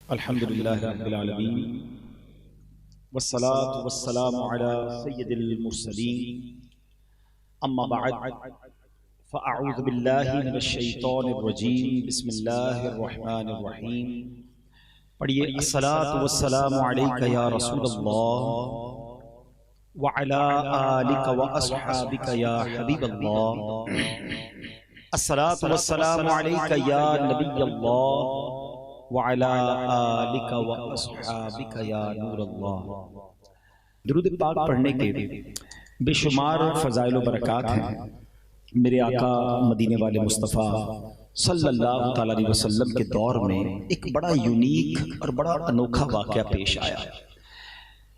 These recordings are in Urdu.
الحمدللہ رب العالمین والصلاة والسلام علی سید المرسلین اما بعد فاعوذ باللہ من الشیطان الرجیم بسم اللہ الرحمن الرحیم پڑھیے الصلاة والسلام علیک یا رسول اللہ وعلی آلک واصحابک یا حبیب اللہ الصلاة والسلام علیک یا نبی اللہ وعلی آلک واصحابک یا نور اللہ۔ درود پاک پڑھنے کے بے شمار فضائل و برکات ہیں۔ میرے آقا مدینے والے مصطفیٰ صلی اللہ تعالیٰ علیہ وسلم کے دور میں ایک بڑا یونیک اور بڑا انوکھا واقعہ پیش آیا۔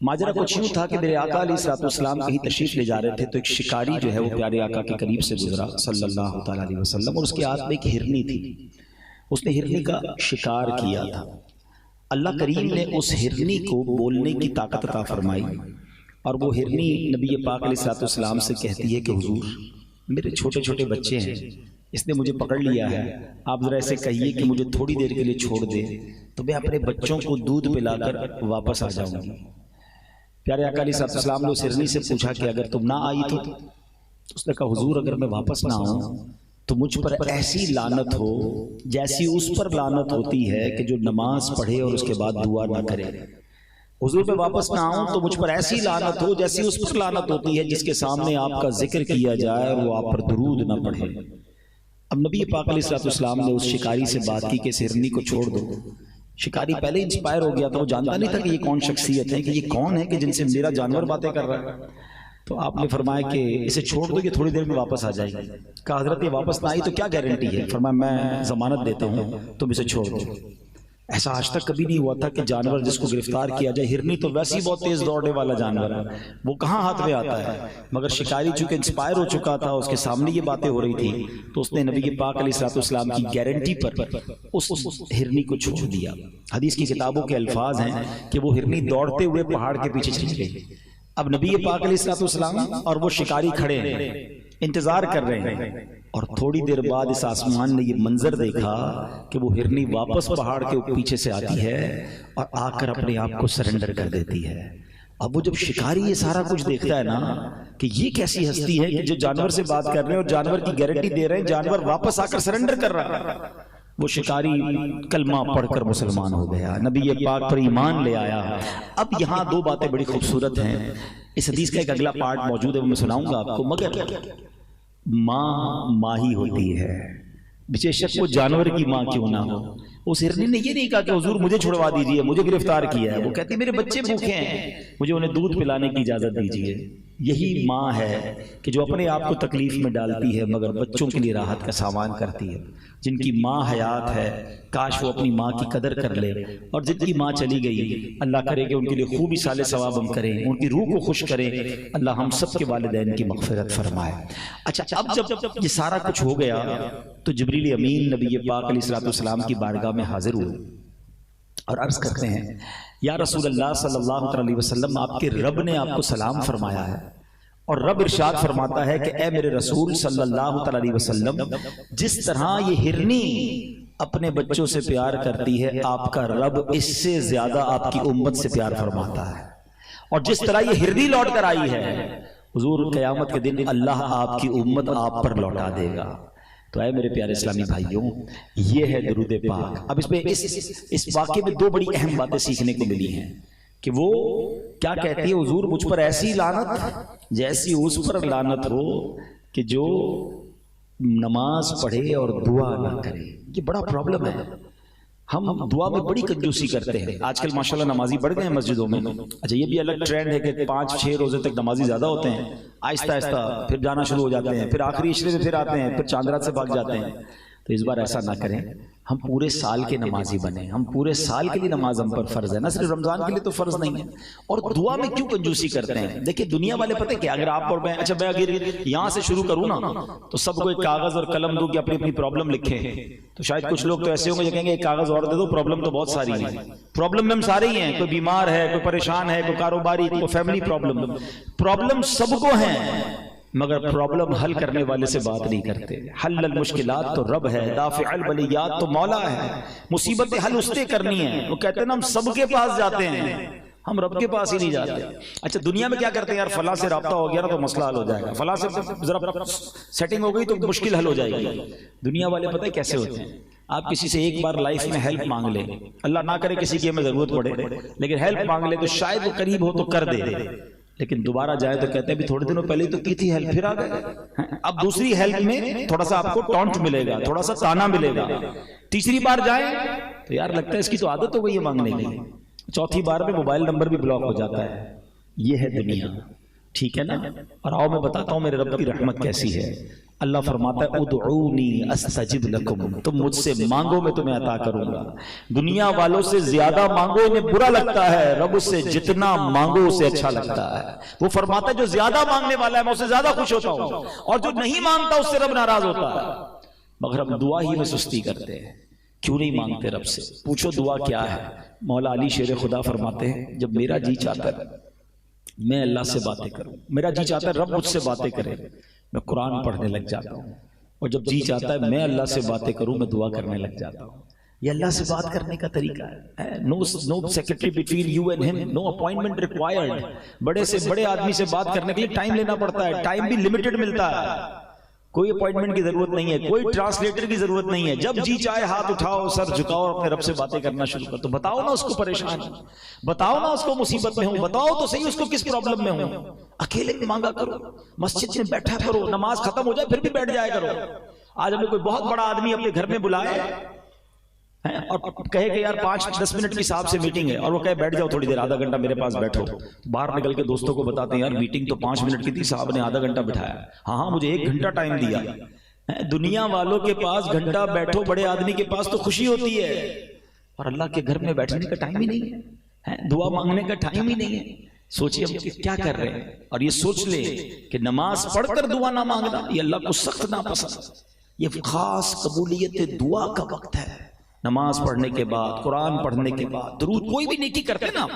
ماجرا کچھ یوں تھا کہ میرے آقا علیہ السلام کہیں تشریف لے جا رہے تھے تو ایک شکاری جو ہے وہ پیارے آقا کے قریب سے گزرا صلی اللہ تعالیٰ علیہ وسلم، اور اس کے ہاتھ میں ایک ہرنی تھی۔ اس نے ہرنی کا شکار کیا تھا۔ اللہ کریم نے اس ہرنی کو بولنے کی طاقت عطا فرمائی، اور وہ ہرنی نبی پاک علیہ السلام سے کہتی ہے کہ حضور میرے چھوٹے چھوٹے بچے ہیں، اس نے مجھے پکڑ لیا ہے، آپ ذرا ایسے کہیے کہ مجھے تھوڑی دیر کے لیے چھوڑ دے تو میں اپنے بچوں کو دودھ پلا کر واپس آ جاؤں گی۔ پیارے آقا علیہ السلام نے اس ہرنی سے پوچھا کہ اگر تم نہ آئی تو؟ اس نے کہا حضور اگر میں واپس نہ آؤں تو مجھ پر ایسی لعنت ہو جیسی اس پر لعنت ہوتی ہے کہ جو نماز پڑھے اور اس کے بعد دعا نہ کرے۔ حضور میں واپس نہ آؤں تو مجھ پر ایسی لعنت ہو جیسی اس پر لعنت ہوتی ہے جس کے سامنے آپ کا ذکر کیا جائے اور وہ آپ پر درود نہ پڑھے۔ اب نبی پاک علیہ السلام نے اس شکاری سے بات کی کہ اس ہرنی کو چھوڑ دو۔ شکاری پہلے انسپائر ہو گیا تھا، وہ جانتا نہیں تھا کہ یہ کون شخصیت ہے، کہ یہ کون ہے کہ جن سے میرا جانور باتیں کر رہا ہے۔ تو آپ نے فرمایا کہ اسے چھوڑ دو کہ تھوڑی دیر میں واپس آ جائے گی۔ کہا حضرت یہ واپس نہ آئی تو کیا گارنٹی ہے؟ فرمایا میں ضمانت دیتا ہوں تم اسے چھوڑ دو۔ ایسا آج تک کبھی نہیں ہوا تھا کہ جانور جس کو گرفتار کیا جائے، ہرنی تو ویسے ہی بہت تیز دوڑنے والا جانور ہے، وہ کہاں ہاتھ میں آتا ہے، مگر شکاری چونکہ انسپائر ہو چکا تھا، اس کے سامنے یہ باتیں ہو رہی تھی تو اس نے نبی پاک علیہ السلام کی گارنٹی پر اس ہرنی کو چھوڑ دیا۔ حدیث کی کتابوں کے الفاظ ہیں کہ وہ ہرنی دوڑتے ہوئے پہاڑ کے پیچھے چلی گئی۔ اب نبی پاک علیہ السلام اور وہ شکاری کھڑے ہیں، انتظار کر رہے ہیں، اور تھوڑی دیر بعد اس آسمان نے یہ منظر دیکھا کہ وہ ہرنی واپس پہاڑ کے پیچھے سے آتی ہے اور آ کر اپنے آپ کو سرنڈر کر دیتی ہے۔ اب وہ جب شکاری یہ سارا کچھ دیکھتا ہے نا کہ یہ کیسی ہستی ہے کہ جو جانور سے بات کر رہے ہیں اور جانور کی گارنٹی دے رہے ہیں، جانور واپس آ کر سرنڈر کر رہا ہے، وہ شکاری کلمہ پڑھ کر مسلمان ہو گیا، نبی پاک پر ایمان لے آیا۔ اب یہاں دو باتیں بڑی خوبصورت ہیں، اس حدیث کا ایک اگلا پارٹ موجود ہے وہ میں سناؤں گا آپ کو، مگر ماں ہی ہوتی ہے، بے شک وہ جانور کی ماں کیوں نہ ہو۔ اس ہرنی نے یہ نہیں کہا کہ حضور مجھے چھڑوا دیجئے، مجھے گرفتار کیا ہے، وہ کہتی میرے بچے بھوکے ہیں، مجھے انہیں دودھ پلانے کی اجازت دیجئے۔ یہی ماں ہے کہ جو اپنے آپ کو تکلیف میں ڈالتی ہے مگر بچوں کے لیے راحت کا سامان کرتی ہے۔ جن کی ماں حیات ہے کاش وہ اپنی ماں کی قدر کر لے، اور جن کی ماں چلی گئی اللہ کرے کہ ان کے لیے خوبی صالح ثواب ہم کریں، ان کی روح کو خوش کریں، اللہ ہم سب کے والدین کی مغفرت فرمائے۔ اچھا اب جب یہ سارا کچھ ہو گیا تو جبریل امین نبی پاک علیہ السلام کی بارگاہ میں حاضر ہوئے اور عرض کرتے ہیں یا رسول اللہ صلی اللہ علیہ وسلم آپ کے رب نے آپ کو سلام فرمایا ہے، اور رب ارشاد فرماتا ہے کہ اے میرے رسول صلی اللہ علیہ وسلم جس طرح یہ ہرنی اپنے بچوں سے پیار کرتی ہے آپ کا رب اس سے زیادہ آپ کی امت سے پیار فرماتا ہے، اور جس طرح یہ ہرنی لوٹ کر آئی ہے حضور قیامت کے دن اللہ آپ کی امت آپ پر لوٹا دے گا۔ تو اے میرے پیارے اسلامی بھائیوں، یہ ہے درود پاک۔ اب اس میں اس واقعے میں دو بڑی اہم باتیں سیکھنے کو ملی ہیں کہ وہ کیا کہتی ہے حضور مجھ پر ایسی لعنت جیسی اس پر لعنت ہو کہ جو نماز پڑھے اور دعا نہ کرے۔ یہ بڑا پرابلم ہے، ہم دعا میں بڑی کنجوسی کرتے ہیں۔ آج کل ماشاءاللہ نمازی بڑھ گئے ہیں مسجدوں میں، اچھا یہ بھی الگ ٹرینڈ ہے کہ 5-6 روزے تک نمازی زیادہ ہوتے ہیں، آہستہ آہستہ پھر جانا شروع ہو جاتے ہیں، پھر آخری عشرے میں پھر آتے ہیں، پھر چاند رات سے بھاگ جاتے ہیں۔ تو اس بار ایسا نہ کریں، ہم پورے سال کے نمازی بنیں، ہم پورے سال کے لیے نماز ہم پر فرض ہے، نہ صرف رمضان کے لیے تو فرض نہیں ہے۔ اور دعا میں کیوں کنجوسی کرتے ہیں؟ دیکھیں دنیا والے پتہ کیا، اگر آپ اور میں اچھا میں اگر یہاں سے شروع کروں نا تو سب کو ایک کاغذ اور قلم دو کہ اپنی اپنی پرابلم لکھیں، تو شاید کچھ لوگ تو ایسے ہوں گے جو کہیں گے ایک کاغذ اور دے دو، پرابلم تو بہت ساری ہیں۔ پرابلم میں ہم سارے ہی ہیں، کوئی بیمار ہے، کوئی پریشان ہے، کوئی کاروباری، کوئی فیملی پرابلم سب کو ہیں، مگر پرابلم حل کرنے والے سے بات نہیں کرتے. حل المشکلات تو رب ہے، دافع البلیات تو مولا ہے. مصیبتیں حل اس نے کرنی ہیں. وہ کہتے ہیں نا ہم سب کے پاس جاتے ہیں، ہم رب کے پاس ہی نہیں جاتے. اچھا دنیا میں کیا کرتے ہیں یار، فلاں سے رابطہ ہو گیا نا تو مسئلہ حل ہو جائے گا، فلاں سے ذرا سیٹنگ ہو گئی تو مشکل حل ہو جائے گی. دنیا والے پتہ ہے کیسے ہوتے ہیں؟ آپ کسی سے ایک بار لائف میں ہیلپ مانگ لیں، اللہ نہ کرے کسی کی ہمیں ضرورت پڑے، لیکن ہیلپ مانگ لیں تو شاید وہ قریب ہو تو کر دے، لیکن دوبارہ جائے تو کہتے ہیں بھی تھوڑے دنوں پہلے تو کی تھی ہیلپ، پھر آ گئے. اب دوسری ہیلپ میں تھوڑا سا آپ کو ٹونٹ ملے گا، تھوڑا سا تانا ملے گا. تیسری بار جائیں تو یار لگتا ہے اس کی تو عادت ہو گئی ہے مانگنے کی. چوتھی بار میں موبائل نمبر بھی بلاک ہو جاتا ہے. یہ ہے دنیا، ٹھیک ہے نا. اور آؤ میں بتاتا ہوں میرے رب کی رحمت کیسی ہے. اللہ فرماتا ہے ادعونی استجب لکم، تم مجھ سے مانگو میں تمہیں عطا کروں گا. دنیا والوں سے زیادہ مانگو انہیں برا لگتا ہے، رب اس سے جتنا مانگو اسے اچھا لگتا ہے. وہ فرماتا ہے جو زیادہ مانگنے والا ہے میں اس سے زیادہ خوش ہوتا ہوں، اور جو نہیں مانگتا اس سے رب ناراض ہوتا ہے. مگر ہم دعا ہی میں سستی کرتے ہیں. کیوں نہیں مانگتے رب سے؟ پوچھو دعا کیا ہے. مولا علی شیر خدا فرماتے ہیں جب میرا جی چاہتا ہے میں اللہ سے باتیں کروں، میرا جی چاہتا ہے رب مجھ سے باتیں کرے، میں قرآن پڑھنے لگ جاتا ہوں. اور جب جی چاہتا ہے میں اللہ سے باتیں کروں میں دعا کرنے لگ جاتا ہوں. یہ اللہ سے بات کرنے کا طریقہ ہے. نو سیکریٹری بٹوین یو اینڈ ہم، نو اپوائنٹمنٹ ریکوائرڈ. بڑے سے بڑے آدمی سے بات کرنے کے لیے ٹائم لینا پڑتا ہے، ٹائم بھی لمیٹڈ ملتا ہے. کوئی اپوائنٹمنٹ کی ضرورت نہیں ہے، کوئی ٹرانسلیٹر کی ضرورت نہیں ہے. جب جی چاہے ہاتھ اٹھاؤ، سر جھکاؤ اور اپنے رب سے باتیں کرنا شروع کر. تو بتاؤ نا اس کو پریشان، بتاؤ نا اس کو مصیبت میں ہوں، بتاؤ تو صحیح اس کو کس پرابلم میں ہوں. اکیلے میں مانگا کرو، مسجد میں بیٹھا کرو، نماز ختم ہو جائے پھر بھی بیٹھ جایا کرو. آج ہمیں کوئی بہت بڑا آدمی اپنے گھر میں بلائے اور کہے کہ یار 5-10 منٹ کی صاحب سے میٹنگ ہے، اور وہ کہے بیٹھ جاؤ تھوڑی دیر، آدھا گھنٹہ میرے پاس بیٹھو. باہر نکل کے دوستوں کو بتاتے ہیں یار میٹنگ تو 5 منٹ کی تھی، صاحب نے آدھا گھنٹہ بٹھایا. ہاں مجھے 1 گھنٹہ ٹائم دیا. دنیا والوں کے پاس گھنٹہ بیٹھو، بڑے آدمی کے پاس تو خوشی ہوتی ہے، اور اللہ کے گھر میں بیٹھنے کا ٹائم ہی نہیں ہے، دعا مانگنے کا ٹائم ہی نہیں ہے. سوچئے ہم کیا کر رہے ہیں. اور یہ سوچ لے کہ نماز پڑھ کر دعا نہ مانگنا یہ اللہ کو سخت ناپسند. یہ خاص قبولیت دعا کا وقت ہے. نماز پڑھنے کے بعد، قرآن پڑھنے کے بعد درود، کوئی بھی نیکی کرتے نا،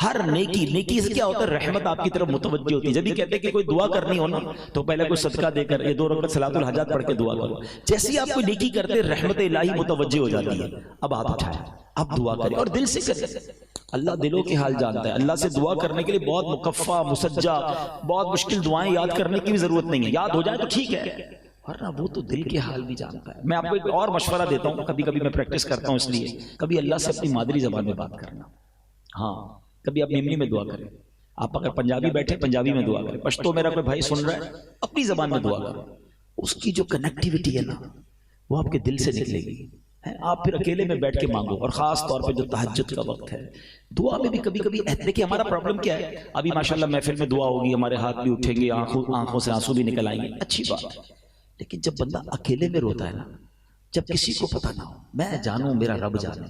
ہر نیکی سے کیا ہوتا ہے رحمت آپ کی طرف متوجہ ہوتی ہے. جب بھی کہتے ہیں کہ کوئی دعا کرنی ہو نا تو پہلے کوئی صدقہ دے کر یہ 2 رکعت صلاۃ الحاجات پڑھ کے دعا کرو. جیسے ہی آپ کوئی نیکی کرتے رحمت الہی متوجہ ہو جاتی ہے. اب ہاتھ اٹھائیں، اب دعا کریں اور دل سے کریں. اللہ دلوں کے حال جانتا ہے. اللہ سے دعا کرنے کے لیے بہت مکفہ مسجع بہت مشکل دعائیں یاد کرنے کی بھی ضرورت نہیں ہے. یاد ہو جائے تو ٹھیک ہے، ورنہ وہ تو دل کے حال بھی جانتا ہے. میں آپ کو ایک اور مشورہ دیتا ہوں، کبھی کبھی میں پریکٹس کرتا ہوں، اس لیے کبھی اللہ سے اپنی مادری زبان میں بات کرنا. ہاں کبھی آپ میمنی میں دعا کریں. آپ اگر پنجابی بیٹھے پنجابی میں دعا کریں، پشتو میرا کوئی بھائی سن رہا ہے اپنی زبان میں دعا کرو. اس کی جو کنیکٹیوٹی ہے نا وہ آپ کے دل سے نکلے گی. آپ پھر اکیلے میں بیٹھ کے مانگو، اور خاص طور پہ جو تہجد کا وقت ہے دعا میں بھی کبھی کبھی دیکھیں ہمارا پرابلم کیا ہے. ابھی ماشاءاللہ محفل میں دعا ہوگی، ہمارے ہاتھ بھی اٹھیں گے، آنکھوں سے آنسو بھی نکل آئیں گے، اچھی بات ہے. لیکن جب بندہ اکیلے میں روتا ہے نا، جب کسی کو پتہ نہ ہو، میں جانوں میرا رب جانے.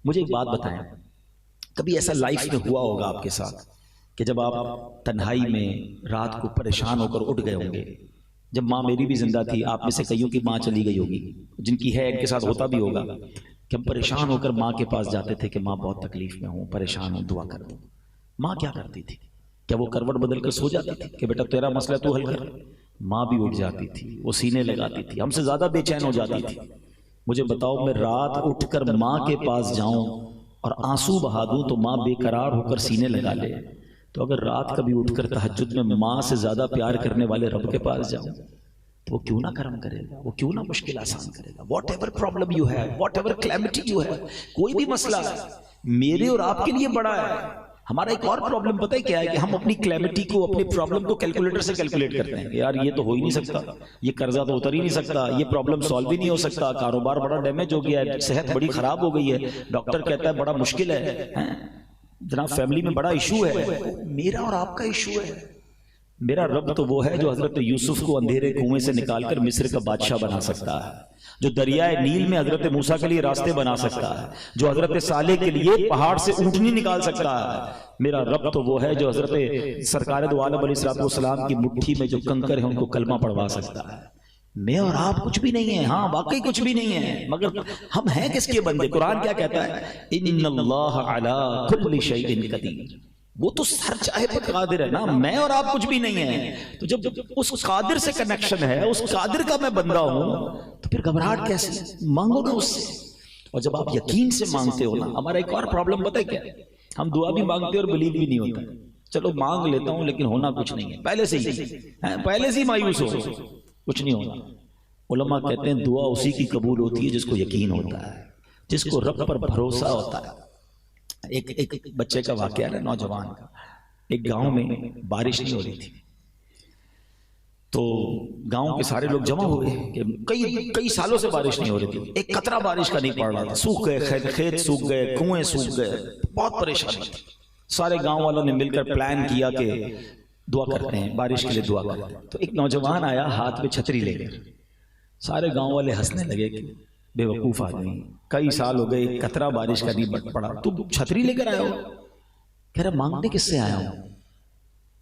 مجھے ایک بات بتائیں، کبھی ایسا لائف میں ہوا ہوگا آپ کے ساتھ کہ جب آپ تنہائی میں رات کو پریشان ہو کر اٹھ گئے ہوں گے. جب ماں میری بھی زندہ تھی، آپ میں سے کئیوں کی ماں چلی گئی ہوگی، جن کی ہے ان کے ساتھ ہوتا بھی ہوگا کہ ہم پریشان ہو کر ماں کے پاس جاتے تھے کہ ماں بہت تکلیف میں ہوں، پریشان ہوں، دعا کر دو. ماں کیا کرتی تھی؟ کیا وہ کروٹ بدل کر سو جاتی تھی کہ بیٹا تیرا مسئلہ تو حل کر؟ ماں بھی اٹھ جاتی تھی، وہ سینے لگاتی تھی، ہم سے زیادہ بے چین ہو جاتی تھی. مجھے بتاؤ میں رات اٹھ کر ماں کے پاس جاؤں اور آنسو بہا دوں تو ماں بے قرار ہو کر سینے لگا لے. تو اگر رات کبھی اٹھ کر تہجد میں ماں سے زیادہ پیار کرنے والے رب کے پاس جاؤں تو وہ کیوں نہ کرم کرے گا، وہ کیوں نہ مشکل آسان کرے گا. واٹ ایور پرابلم یو ہے، واٹ ایور کلیمٹی یو ہے، کوئی بھی مسئلہ میرے اور آپ کے لیے بڑا ہے. ہمارا ایک اور پرابلم پتہ ہے کیا ہے کہ ہم اپنی کلیمٹی کو، اپنے پرابلم کو کیلکولیٹر سے کیلکولیٹ کرتے ہیں. یار یہ تو ہو ہی نہیں سکتا، یہ قرضہ تو اتر ہی نہیں سکتا، یہ پرابلم سالو بھی نہیں ہو سکتا، کاروبار بڑا ڈیمیج ہو گیا ہے، صحت بڑی خراب ہو گئی ہے، ڈاکٹر کہتا ہے بڑا مشکل ہے، جناب فیملی میں بڑا ایشو ہے. میرا اور آپ کا ایشو ہے. میرا رب تو وہ ہے جو حضرت یوسف کو اندھیرے کنویں سے نکال کر مصر کا بادشاہ بنا سکتا ہے، جو دریائے نیل میں حضرت موسیٰ کے لیے راستے بنا سکتا ہے، جو حضرت صالح کے لیے پہاڑ سے اونٹنی نکال سکتا ہے. میرا رب تو وہ ہے جو حضرت سرکار دو عالم علیہ السلام کی مٹھی میں جو کنکر ہیں ان کو کلمہ پڑھوا سکتا ہے. میں اور آپ کچھ بھی نہیں ہیں، ہاں واقعی کچھ بھی نہیں ہیں، مگر ہم ہیں کس کے بندے؟ قرآن کیا کہتا ہے؟ ان اللہ علی کل شیء قدیر. وہ تو سر چاہے پر قادر ہے نا، میں اور آپ کچھ بھی نہیں ہیں. تو جب اس قادر سے کنیکشن ہے، اس قادر کا میں بندہ ہوں، تو پھر گھبراہٹ کیسے؟ مانگو نا اس سے. اور جب آپ یقین سے مانگتے ہو نا، ہمارا ایک اور پرابلم پتہ ہے کیا ہے؟ ہم دعا بھی مانگتے اور بلیو بھی نہیں ہوتا. چلو مانگ لیتا ہوں لیکن ہونا کچھ نہیں ہے، پہلے سے ہی مایوس ہو، کچھ نہیں ہونا. علماء کہتے ہیں دعا اسی کی قبول ہوتی ہے جس کو یقین ہوتا ہے، جس کو رب پر بھروسہ ہوتا ہے. ایک بچے کا واقعہ ہے، نوجوان کا. ایک گاؤں میں بارش نہیں ہو رہی تھی، تو گاؤں کے سارے لوگ جمع ہوئے کہ کئی سالوں سے بارش نہیں ہو رہی تھی، ایک قطرہ بارش کا نہیں پڑ رہا تھا. سوکھ گئے کھیت، سوکھ گئے کنویں، سوکھ گئے، بہت پریشانی تھی. سارے گاؤں والوں نے مل کر پلان کیا کہ دعا کرتے ہیں، بارش کے لیے دعا کرتے ہیں. تو ایک نوجوان آیا ہاتھ میں چھتری لے کر. سارے گاؤں والے ہنسنے لگے کہ بے وقوف آدمی، کئی سال ہو گئے قطرہ بارش کا نہیں پڑا، تو چھتری لے کر آیا ہو. کہہ رہا مانگنے کس سے آیا ہوں؟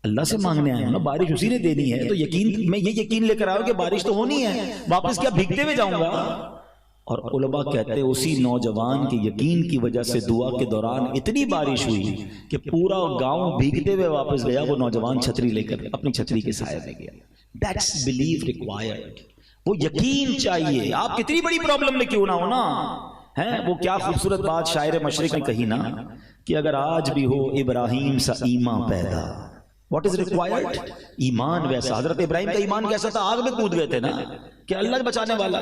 اللہ سے مانگنے آیا ہوں نا، بارش اسی نے دینی ہے. تو یقین، میں یہ یقین لے کر آیا ہوں کہ بارش تو ہونی ہے، واپس کیا بھیگتے ہوئے جاؤں گا. اور علماء کہتے ہیں اسی نوجوان کے یقین کی وجہ سے دعا کے دوران اتنی بارش ہوئی کہ پورا گاؤں بھیگتے ہوئے واپس گیا، وہ نوجوان چھتری لے کر اپنی چھتری کے سائے میں گیا. That's belief required. وہ یقین چاہیے، آپ کتنی بڑی پرابلم میں کیوں نہ ہو نا. وہ کیا خوبصورت بات شاعر مشرق نے کہی نا کہ اگر آج بھی ہو ابراہیم سا ایمان پیدا. What is required؟ ایمان ویسا. حضرت ابراہیم کا ایمان کیسا تھا؟ آگ میں کود گئے تھے نا کہ اللہ بچانے والا.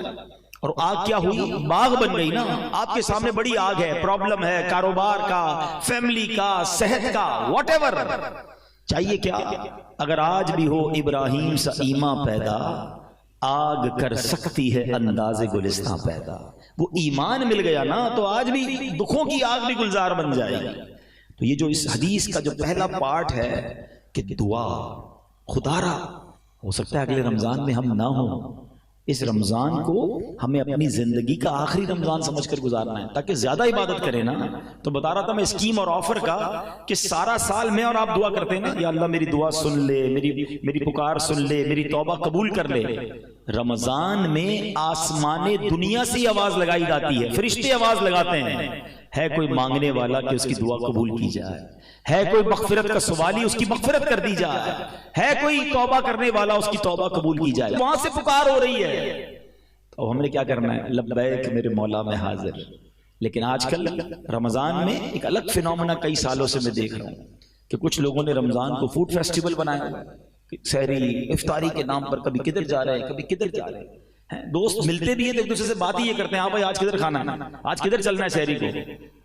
اور آگ کیا ہوئی؟ باغ بن گئی نا. آپ کے سامنے بڑی آگ ہے، پرابلم ہے، کاروبار کا، فیملی کا، صحت کا، واٹ ایور. چاہیے کیا؟ اگر آج بھی ہو ابراہیم سا ایمان پیدا، آگ کر سکتی ہے انداز گلستان پیدا. وہ ایمان مل گیا نا تو آج بھی دکھوں کی آگ بھی گلزار بن جائے گی. تو یہ جو اس حدیث کا جو پہلا پارٹ ہے کہ دعا خدا را، ہو سکتا ہے اگلے رمضان میں ہم نہ ہوں، اس رمضان کو ہمیں اپنی زندگی کا آخری رمضان سمجھ کر گزارنا ہے تاکہ زیادہ عبادت کریں نا. تو بتا رہا تھا میں اسکیم اور آفر کا کہ سارا سال میں اور آپ دعا کرتے ہیں نا، یا اللہ میری دعا سن لے، میری پکار سن لے، میری توبہ قبول کر لے. رمضان میں آسمان دنیا سے آواز لگائی جاتی ہے، فرشتے آواز لگاتے ہیں، ہے کوئی مانگنے والا کہ اس کی دعا قبول کی جائے، ہے کوئی مغفرت کا سوالی اس کی مغفرت کر دی جائے، ہے کوئی توبہ کرنے والا اس کی توبہ قبول کی جائے. وہاں سے پکار ہو رہی ہے. تو ہم نے کیا کرنا ہے؟ لبیک میرے مولا میں حاضر. لیکن آج کل رمضان میں ایک الگ فینومنا کئی سالوں سے میں دیکھ رہا ہوں کہ کچھ لوگوں نے رمضان کو فوڈ فیسٹیول بنایا، سحری افطاری کے نام پر کبھی کدھر جا رہے ہیں، کبھی کدھر جا رہے ہیں. دوست ملتے بھی ہیں تو ایک دوسرے سے بات ہی یہ کرتے ہیں، ہاں بھائی آج کدھر کھانا ہے، آج کدھر چلنا ہے سحری کو.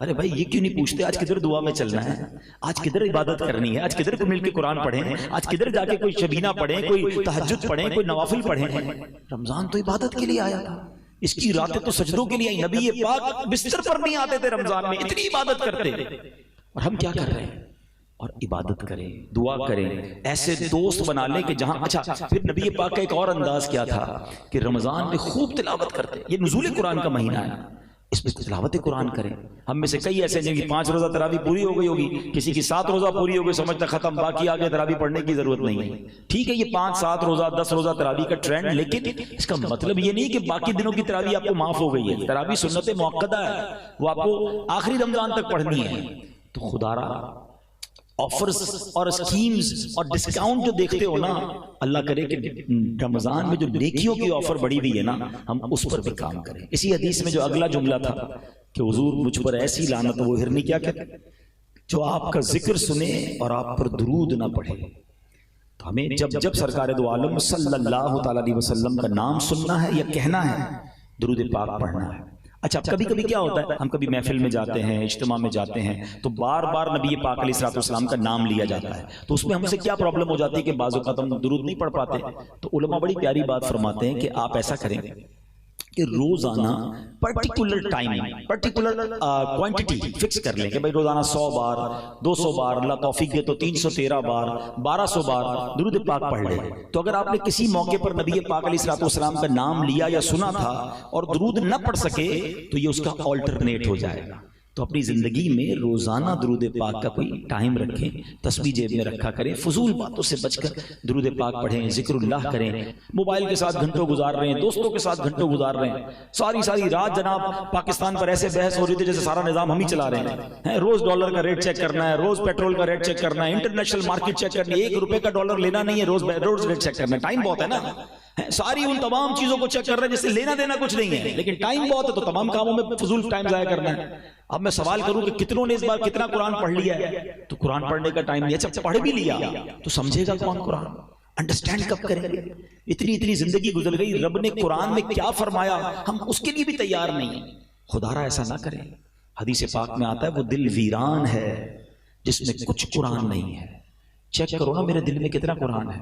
ارے بھائی یہ کیوں نہیں پوچھتے آج کدھر دعا میں چلنا ہے، آج کدھر عبادت کرنی ہے، آج کدھر کو مل کے قرآن پڑھیں، آج کدھر جا کے کوئی شبینہ پڑھیں، کوئی تہجد پڑھیں، کوئی نوافل پڑھیں. رمضان تو عبادت کے لیے آیا تھا، اس کی راتیں تو سجدوں کے لیے آئی. نبی پاک بستر پر نہیں آتے تھے رمضان میں، اتنی عبادت کرتے. اور ہم کیا کر رہے ہیں؟ اور عبادت کریں، دعا کریں، ایسے دوست بنا لیں کہ جہاں. اچھا پھر نبی پاک کا ایک اور انداز کیا تھا کہ رمضان میں خوب تلاوت کرتے. یہ نزول قرآن کا مہینہ ہے، اس میں تلاوت قرآن کریں. ہم میں سے کئی ایسے ہیں جن کی 5 روزہ تراویح پوری ہو گئی ہوگی، کسی کی 7 روزہ پوری ہو گئی، سمجھتا ختم، باقی آگے تراویح پڑھنے کی ضرورت نہیں ہے. ٹھیک ہے یہ 5 7 روزہ 10 روزہ تراویح کا ٹرینڈ، لیکن اس کا مطلب یہ نہیں کہ باقی دنوں کی تراویح آپ کو معاف ہو گئی ہے. تراویح سنت موقدہ ہے، وہ آپ کو آخری رمضان تک پڑھنی ہے. تو خدا را آفرز اور اسکیمز اور ڈسکاؤنٹ جو دیکھتے ہو نا، اللہ کرے کہ رمضان میں جو نیکیوں کی آفر بڑی ہوئی ہے نا، ہم اس پر بھی کام کریں. اسی حدیث میں جو اگلا جملہ تھا کہ حضور مجھ پر ایسی لعنت، وہ ہرنی کیا کہتے جو آپ کا ذکر سنے اور آپ پر درود نہ پڑھے. تو ہمیں جب سرکار دو عالم صلی اللہ تعالی علیہ وسلم کا نام سننا ہے یا کہنا ہے، درود پاک پڑھنا ہے. اچھا کبھی کبھی کیا ہوتا ہے، ہم کبھی محفل میں جاتے ہیں، اجتماع میں جاتے ہیں، تو بار بار نبی پاک علیہ الصلوۃ والسلام کا نام لیا جاتا ہے. تو اس میں ہم سے کیا پرابلم ہو جاتی ہے کہ بعض اوقات ہم درود نہیں پڑھ پاتے. تو علماء بڑی پیاری بات فرماتے ہیں کہ آپ ایسا کریں کہ روزانہ particular time, particular quantity fix کر لیں کہ بھائی روزانہ 100 بار 200 بار، اللہ توفیق دے تو 313 بار 1200 بار درود پاک پڑھ لیں. تو اگر آپ نے کسی موقع پر نبی پاک علیہ الصلوۃ والسلام کا نام لیا یا سنا تھا اور درود نہ پڑھ سکے تو یہ اس کا آلٹرنیٹ ہو جائے گا. تو اپنی زندگی میں روزانہ درود پاک کا کوئی ٹائم رکھیں، تسبیح جیب میں رکھا کریں، فضول باتوں سے بچ کر درود پاک پڑھیں، ذکر اللہ کریں۔ موبائل کے ساتھ گھنٹوں گزار رہے ہیں، دوستوں کے ساتھ گھنٹوں گزار رہے ہیں، ساری رات جناب پاکستان پر ایسے بحث ہو رہی تھی جیسے سارا نظام ہم ہی چلا رہے ہیں۔ روز ڈالر کا ریٹ چیک کرنا ہے، روز پیٹرول کا ریٹ چیک کرنا ہے، انٹرنیشنل مارکیٹ چیک کرنی ہے، 1 روپے کا ڈالر لینا نہیں ہے، روز ریٹ چیک کرنا ہے۔ ٹائم بہت ہے نا، ساری ان تمام چیزوں کو چیک کر رہے ہیں جس سے لینا دینا کچھ نہیں ہے، لیکن ٹائم بہت ہے تو تمام کاموں میں فضول ٹائم ضائع کرنا ہے۔ اب میں سوال کروں کہ کتنوں نے اس بار کتنا قرآن پڑھ لیا ہے؟ تو قرآن پڑھنے کا ٹائم نہیں ہے۔ اچھا پڑھ بھی لیا تو سمجھے گا کون قرآن؟ انڈرسٹینڈ کب کریں گے؟ اتنی زندگی گزر گئی، رب نے قرآن میں کیا فرمایا ہم اس کے لیے بھی تیار نہیں ہیں۔ خدا را ایسا نہ کریں۔ حدیث پاک میں آتا ہے وہ دل ویران ہے جس میں کچھ قرآن نہیں ہے۔ چیک کرو نا میرے دل میں کتنا قرآن ہے۔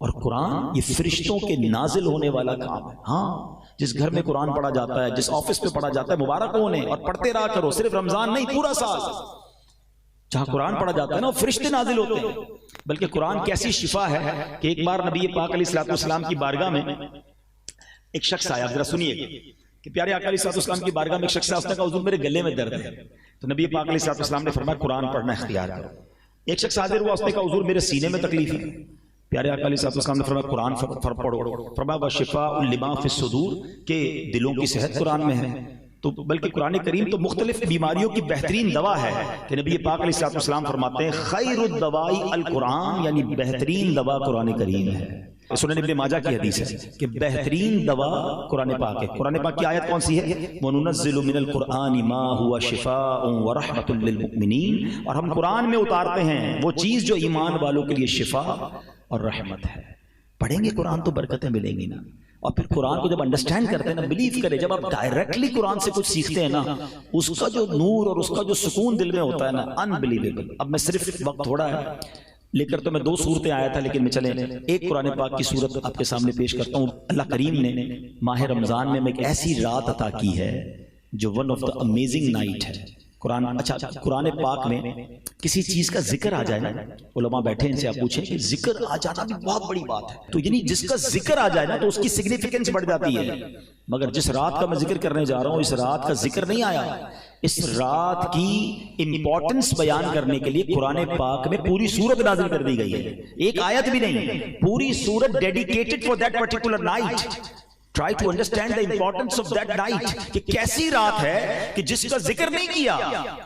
اور قرآن یہ فرشتوں کے نازل ہونے والا کام ہے۔ ہاں جس گھر میں قرآن پڑھا جاتا ہے، جس آفس پہ پڑھا جاتا ہے، مبارک ہونے، اور پڑھتے رہا کرو، صرف رمضان نہیں پورا سال جہاں قرآن پڑھا جاتا ہے نا فرشتے نازل ہوتے ہیں۔ بلکہ قرآن کیسی شفا ہے کہ ایک بار نبی پاک علیہ الصلوۃ والسلام کی بارگاہ میں ایک شخص آیا، ذرا سنیے کہ پیارے آقا علیہ الصلوۃ والسلام کی بارگاہ میں ایک شخص آیا، اس نے کہا حضور میرے گلے میں درد ہے۔ تو نبی پاک علیہ الصلوۃ والسلام نے فرمایا قرآن پڑھنا اختیار کرو۔ ایک شخص حاضر ہوا، اس نے کہا حضور میرے سینے میں تکلیف ہے۔ پیارے آقا علیہ السلام نے فرمایا قرآن پڑھو۔ فرمایا وشفاء لما فی الصدور کہ دلوں کی صحت قرآن میں ہے۔ تو بلکہ قرآن کریم تو مختلف بیماریوں کی بہترین دوا ہے کہ نبی پاک علیہ السلام فرماتے ہیں خیر الدواء القرآن، یعنی بہترین دوا قرآن کریم ہے۔ سنن ابن ماجہ کی حدیث ہے کہ بہترین دوا قرآن پاک ہے۔ قرآن پاک کی آیت کون سی ہے؟ وَنُنَزِّلُ مِنَ الْقُرْآنِ مَا هُوَ شِفَاءٌ وَرَحْمَةٌ لِّلْمُؤْمِنِينَ، اور ہم قرآن میں اتارتے ہیں وہ چیز جو ایمان والوں کے لیے شفا اور رحمت ہے۔ پڑھیں گے قرآن تو برکتیں ملیں گی نا۔ اور پھر قرآن کو جب انڈرسٹینڈ کرتے ہیں نا، بلیو کریں، جب آپ ڈائریکٹلی قرآن سے کچھ سیکھتے ہیں نا، اس کا جو نور اور اس کا جو سکون دل میں ہوتا ہے نا، انبلیویبل۔ اب میں صرف وقت تھوڑا ہے لے کر تو میں 2 صورتیں آیا تھا، لیکن میں چلیں ایک قرآن پاک کی صورت آپ کے سامنے پیش کرتا ہوں۔ اللہ کریم نے ماہ رمضان میں ایک ایسی رات عطا کی ہے جو one of the amazing night ہے۔ اچھا قرآن پاک میں کسی چیز کا ذکر آ جائے نا، علماء بیٹھے ان سے آپ پوچھیں کہ ذکر آ جانا بھی بہت بڑی بات ہے، تو یعنی جس کا ذکر آ جائے نا تو اس کی سگنیفیکنس بڑھ جاتی ہے۔ مگر جس رات کا میں ذکر کرنے جا رہا ہوں، اس رات کا ذکر نہیں آیا۔ اس رات کی امپورٹنس بیان کرنے کے لیے قرآن پاک میں پوری سورت نازل کر دی گئی ہے، ایک آیت بھی نہیں، پوری سورت dedicated for that particular night. Try to understand the importance of that night کہ کیسی رات ہے کہ جس کا ذکر نہیں کیا،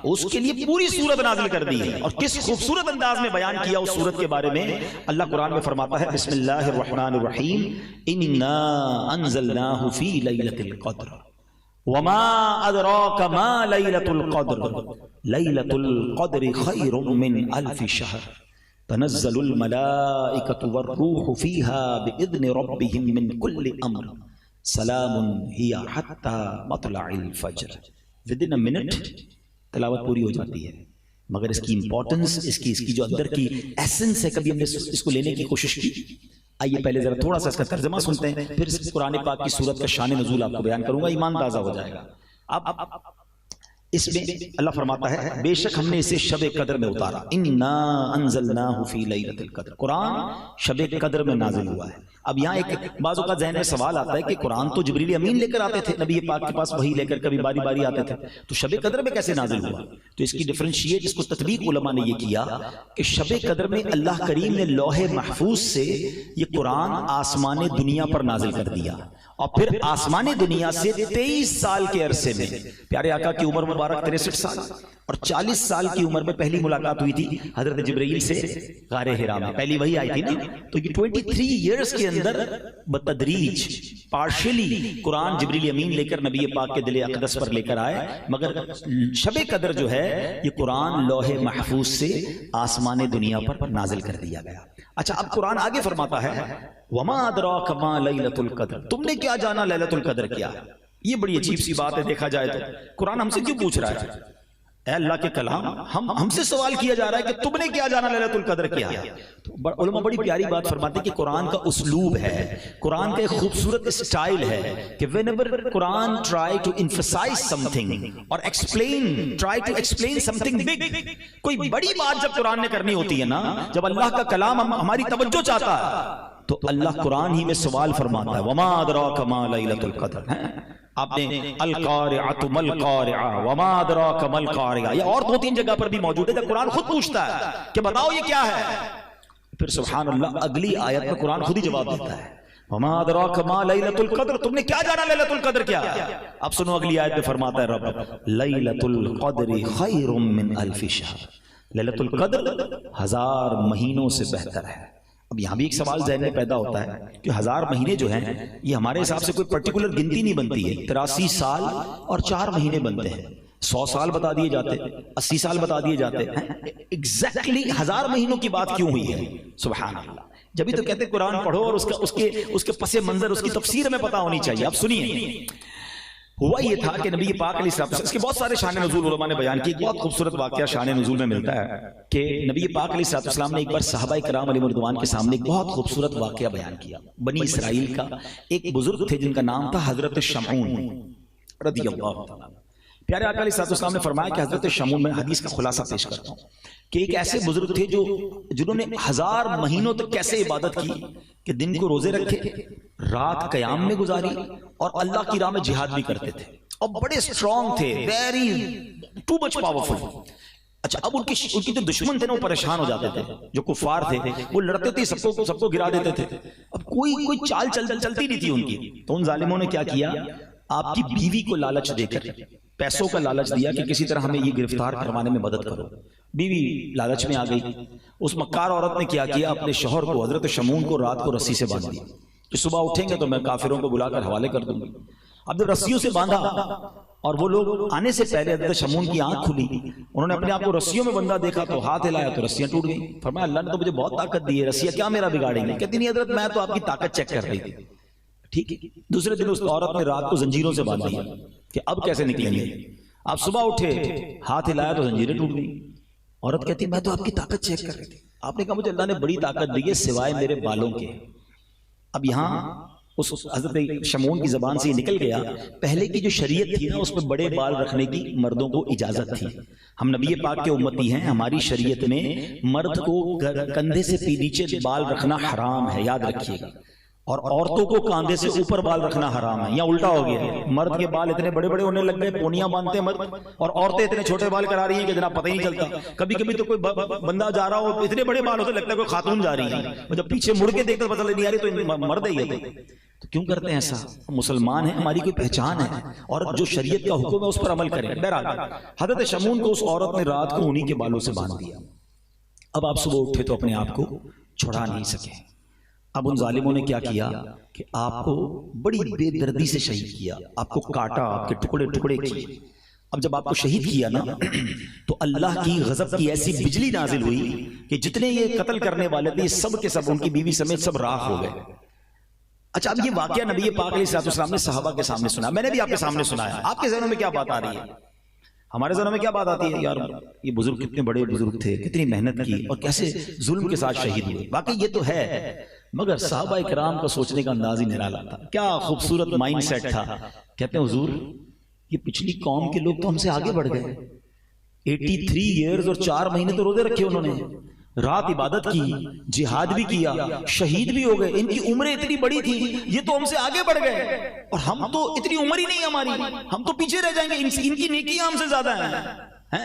اس کے لیے پوری سورت نازل کر دی ہے۔ اور کس خوبصورت انداز میں بیان کیا اس سورت کے بارے میں۔ اللہ قرآن میں فرماتا ہے بسم اللہ الرحمن الرحیم انا انزلناہ فی لیلۃ القدر وما ادراک ما لیلۃ القدر لیلۃ القدر خیر من الف شہر تنزل الملائکۃ والروح فیہا باذن ربہم من کل امر سلام ہی حتی مطلع الفجر۔ ودن اے منٹ تلاوت پوری ہو جاتی ہے، مگر اس کی امپورٹنس، اس کی جو اندر کی ایسنس ہے، کبھی ہم نے اس کو لینے کی کوشش کی۔ آئیے پہلے ذرا تھوڑا سا اس کا ترجمہ سنتے ہیں، پھر اس قرآن پاک کی سورت کا شان نزول آپ کو بیان کروں گا، ایمان تازہ ہو جائے گا۔ اب اس میں اللہ فرماتا ہے بے شک ہم نے اسے شب قدر میں اتارا، انا انزلناہ فی لیلۃ القدر۔ قرآن شب قدر میں نازل ہوا ہے۔ اب یہاں ایک بعض اوقات ذہن میں سوال آتا ہے کہ قرآن تو جبریل امین لے کر آتے تھے نبی پاک کے پاس، وہی لے کر کبھی باری باری آتے تھے، تو شب قدر میں کیسے نازل ہوا؟ تو اس کی ڈفرینشیٹ، اس کو تطبیق علماء نے یہ کیا کہ شب قدر میں اللہ کریم نے لوح محفوظ سے یہ قرآن آسمان دنیا پر نازل کر دیا، اور پھر آسمان دنیا سے 23 سال کے عرصے میں پیارے آقا کی عمر مبارک 63 سال اور 40 سال کی عمر میں پہلی ملاقات ہوئی تھی حضرت جبرائیل سے غار حرا میں، پہلی وہی آئی تھی نا۔ تو یہ 23 ایئرز کے اندر بتدریج پارشلی قرآن جبریل امین لے کر نبی پاک کے دل اقدس پر لے کر آئے، مگر شب قدر جو ہے یہ قرآن لوح محفوظ سے آسمان دنیا پر نازل کر دیا گیا۔ اچھا اب قرآن آگے فرماتا ہے وما ادراک ما لیلۃ القدر، تم نے کیا جانا لیلۃ القدر کیا؟ یہ بڑی عجیب سی بات ہے دیکھا جائے تو۔ قرآن ہم سے کیوں پوچھ رہا ہے؟ اے اللہ کے کلام، ہم سے سوال کیا جا رہا ہے کہ تم نے کیا جانا لیلۃ القدر کیا؟ تو علماء بڑی پیاری بات فرماتے ہیں کہ قرآن کا اسلوب ہے، قرآن کا ایک خوبصورت اسٹائل ہے کہ whenever Quran try to emphasize something اور try to explain something big، کوئی بڑی بات جب قرآن نے کرنی ہوتی ہے نا، جب اللہ کا کلام ہماری توجہ چاہتا ہے تو اللہ قرآن ہی میں سوال فرماتا ہے وما ادراک ما لیلۃ القدر۔ آپ نے القارعۃ مل قارعہ وما ادراک مل قارعہ، یہ اور 2-3 جگہ پر بھی موجود ہے جب قرآن خود پوچھتا ہے کہ بتاؤ یہ کیا ہے، پھر سبحان اللہ اگلی آیت میں قرآن خود ہی جواب دیتا ہے وما ادراک ما لیلۃ القدر، تم نے کیا جانا لیلۃ القدر کیا ہے؟ اب سنو اگلی آیت میں فرماتا ہے رب لیلۃ القدر خیر من الف شہر، لیلۃ القدر 1000 مہینوں سے بہتر ہے۔ اب یہاں بھی ایک سوال ذہن میں پیدا ہوتا ہے کہ 1000 مہینے جو ہیں یہ ہمارے حساب سے کوئی پرٹیکولر گنتی نہیں بنتی ہے، 83 سال اور 4 مہینے بنتے ہیں، 100 سال بتا دیے جاتے، 80 سال بتا دیے جاتے ہیں، ایگزیکٹلی 1000 مہینوں کی بات کیوں ہوئی ہے؟ سبحان اللہ، جبھی تو کہتے ہیں قرآن پڑھو اور اس کے پس منظر اس کی تفسیر میں پتہ ہونی چاہیے۔ اب سنیے، ہوا یہ تھا کہ نبی پاک علیہ السلام، اس کے بہت سارے شان نزول علماء نے بیان کی، بہت خوبصورت واقعہ شان نزول میں ملتا ہے کہ نبی پاک علیہ السلام نے ایک بار صحابہ کرام علیہ رضوان کے سامنے ایک بہت خوبصورت واقعہ بیان کیا۔ بنی اسرائیل کا ایک بزرگ تھے جن کا نام تھا حضرت شمعون رضی اللہ عنہ۔ پیارے آقا علیہ السلام نے فرمایا کہ حضرت شمعون، میں حدیث کا خلاصہ پیش کرتا ہوں کہ ایک ایسے بزرگ تھے جنہوں نے 1000 مہینوں تک کیسے عبادت کی کہ دن کو روزے رکھے، رات قیام میں گزاری اور اللہ کی راہ میں جہاد بھی کرتے تھے، اور بڑے اسٹرانگ تھے، ویری ٹو مچ پاورفل۔ اچھا، اب ان کی جو دشمن تھے نا وہ پریشان ہو جاتے تھے، جو کفار تھے وہ لڑتے تھے، سب کو گرا دیتے تھے، اب کوئی چال چلتی نہیں تھی ان کی۔ تو ان ظالموں نے کیا کیا، آپ کی بیوی کو لالچ دے کر پیسوں کا لالچ دیا کہ کسی طرح ہمیں یہ گرفتار کروانے میں مدد کرو۔ بیوی لالچ میں آ گئی، اس مکار عورت نے کیا کیا، اپنے شوہر کو حضرت شمعون کو رات کو رسی سے باندھ دیا کہ صبح اٹھیں گے تو میں کافروں کو بلا کر حوالے کر دوں گی۔ اب جب رسیوں سے باندھا اور وہ لوگ آنے سے پہلے حضرت شمعون کی آنکھ کھلی، انہوں نے اپنے آپ کو رسیوں میں بندھا دیکھا تو ہاتھ ہلایا تو رسیاں ٹوٹ گئیں۔ فرمایا اللہ نے تو مجھے بہت طاقت دی ہے، رسیاں کیا میرا بگاڑیں گے؟ کہتی نہیں حضرت میں تو آپ کی طاقت چیک کر رہی تھی۔ ٹھیک ہے، دوسرے دن اس عورت نے رات کو زنجیروں سے باندھ دیا کہ اب کیسے نکلیں گے۔ آپ صبح اٹھے، ہاتھ ہلایا تو زنجیریں ٹوٹ گئی۔ عورت کہتی میں تو آپ کی طاقت چیک کر رہی تھی۔ آپ نے کہا مجھے اللہ نے بڑی طاقت دی ہے سوائے میرے بالوں کے۔ اب یہاں اس حضرت شمعون کی زبان سے یہ نکل گیا، پہلے کی جو شریعت تھی نا اس میں بڑے بال رکھنے کی مردوں کو اجازت تھی۔ ہم نبی پاک کے امتی ہیں، ہماری شریعت میں مرد کو کندھے سے نیچے بال رکھنا حرام ہے، یاد رکھیے گا، اور عورتوں کو کاندھے سے اوپر بال رکھنا حرام ہے۔ یا الٹا ہو گیا ہے، مرد کے بال اتنے بڑے بڑے ہونے لگ گئے، پونیاں باندھتے ہیں مرد، اور عورتیں اتنے چھوٹے بال کرا رہی ہیں کہ جناب پتہ ہی نہیں چلتا۔ کبھی کبھی تو کوئی بندہ جا رہا ہو اتنے بڑے بال ہوتے لگتا ہے کوئی خاتون جا رہی ہے، جب پیچھے مڑ کے دیکھتے پتہ نہیں آ رہی تو مرد ہی ہے۔ تو کیوں کرتے ہیں ایسا؟ مسلمان ہیں، ہماری کوئی پہچان ہے، اور جو شریعت کا حکم ہے اس پر عمل کریں۔ بہرحال حضرت شمعون کو اس عورت نے رات کو انہی کے بالوں سے باندھ دیا۔ اب آپ صبح اٹھے تو اپنے آپ کو چھڑا نہیں سکے۔ اب ان ظالموں نے کیا کیا کہ آپ کو بڑی بے دردی سے شہید کیا، آپ کو کاٹا، آپ کے ٹکڑے ٹکڑے کیے۔ اب جب آپ کو شہید کیا نا تو اللہ کی غضب کی ایسی بجلی نازل ہوئی کہ جتنے یہ قتل کرنے والے تھے سب کے سب ان کی بیوی سمیت سب راکھ ہو گئے۔ اچھا، اب یہ واقعہ نبی پاک علیہ السلام نے صحابہ کے سامنے سنا، میں نے بھی آپ کے سامنے سنایا۔ آپ کے ذہنوں میں کیا بات آ رہی ہے؟ ہمارے ذہنوں میں کیا بات آتی ہے؟ یار یہ بزرگ کتنے بڑے بزرگ تھے، کتنی محنت کی اور کیسے ظلم کے ساتھ شہید ہوئے۔ واقعی یہ تو ہے، مگر صحابہ کرام کا سوچنے کا انداز ہی نرالا تھا۔ کیا خوبصورت مائنڈ سیٹ تھا۔ کہتے ہیں حضور یہ پچھلی قوم کے لوگ تو ہم سے آگے بڑھ گئے، 83 ایئرز اور 4 مہینے تو روزے رکھے انہوں نے، رات عبادت کی، جہاد بھی کیا، شہید بھی ہو گئے، ان کی عمریں اتنی بڑی تھی، یہ تو ہم سے آگے بڑھ گئے، اور ہم تو اتنی عمر ہی نہیں ہماری، ہم تو پیچھے رہ جائیں گے، ان کی نیکیاں ہم سے زیادہ ہیں۔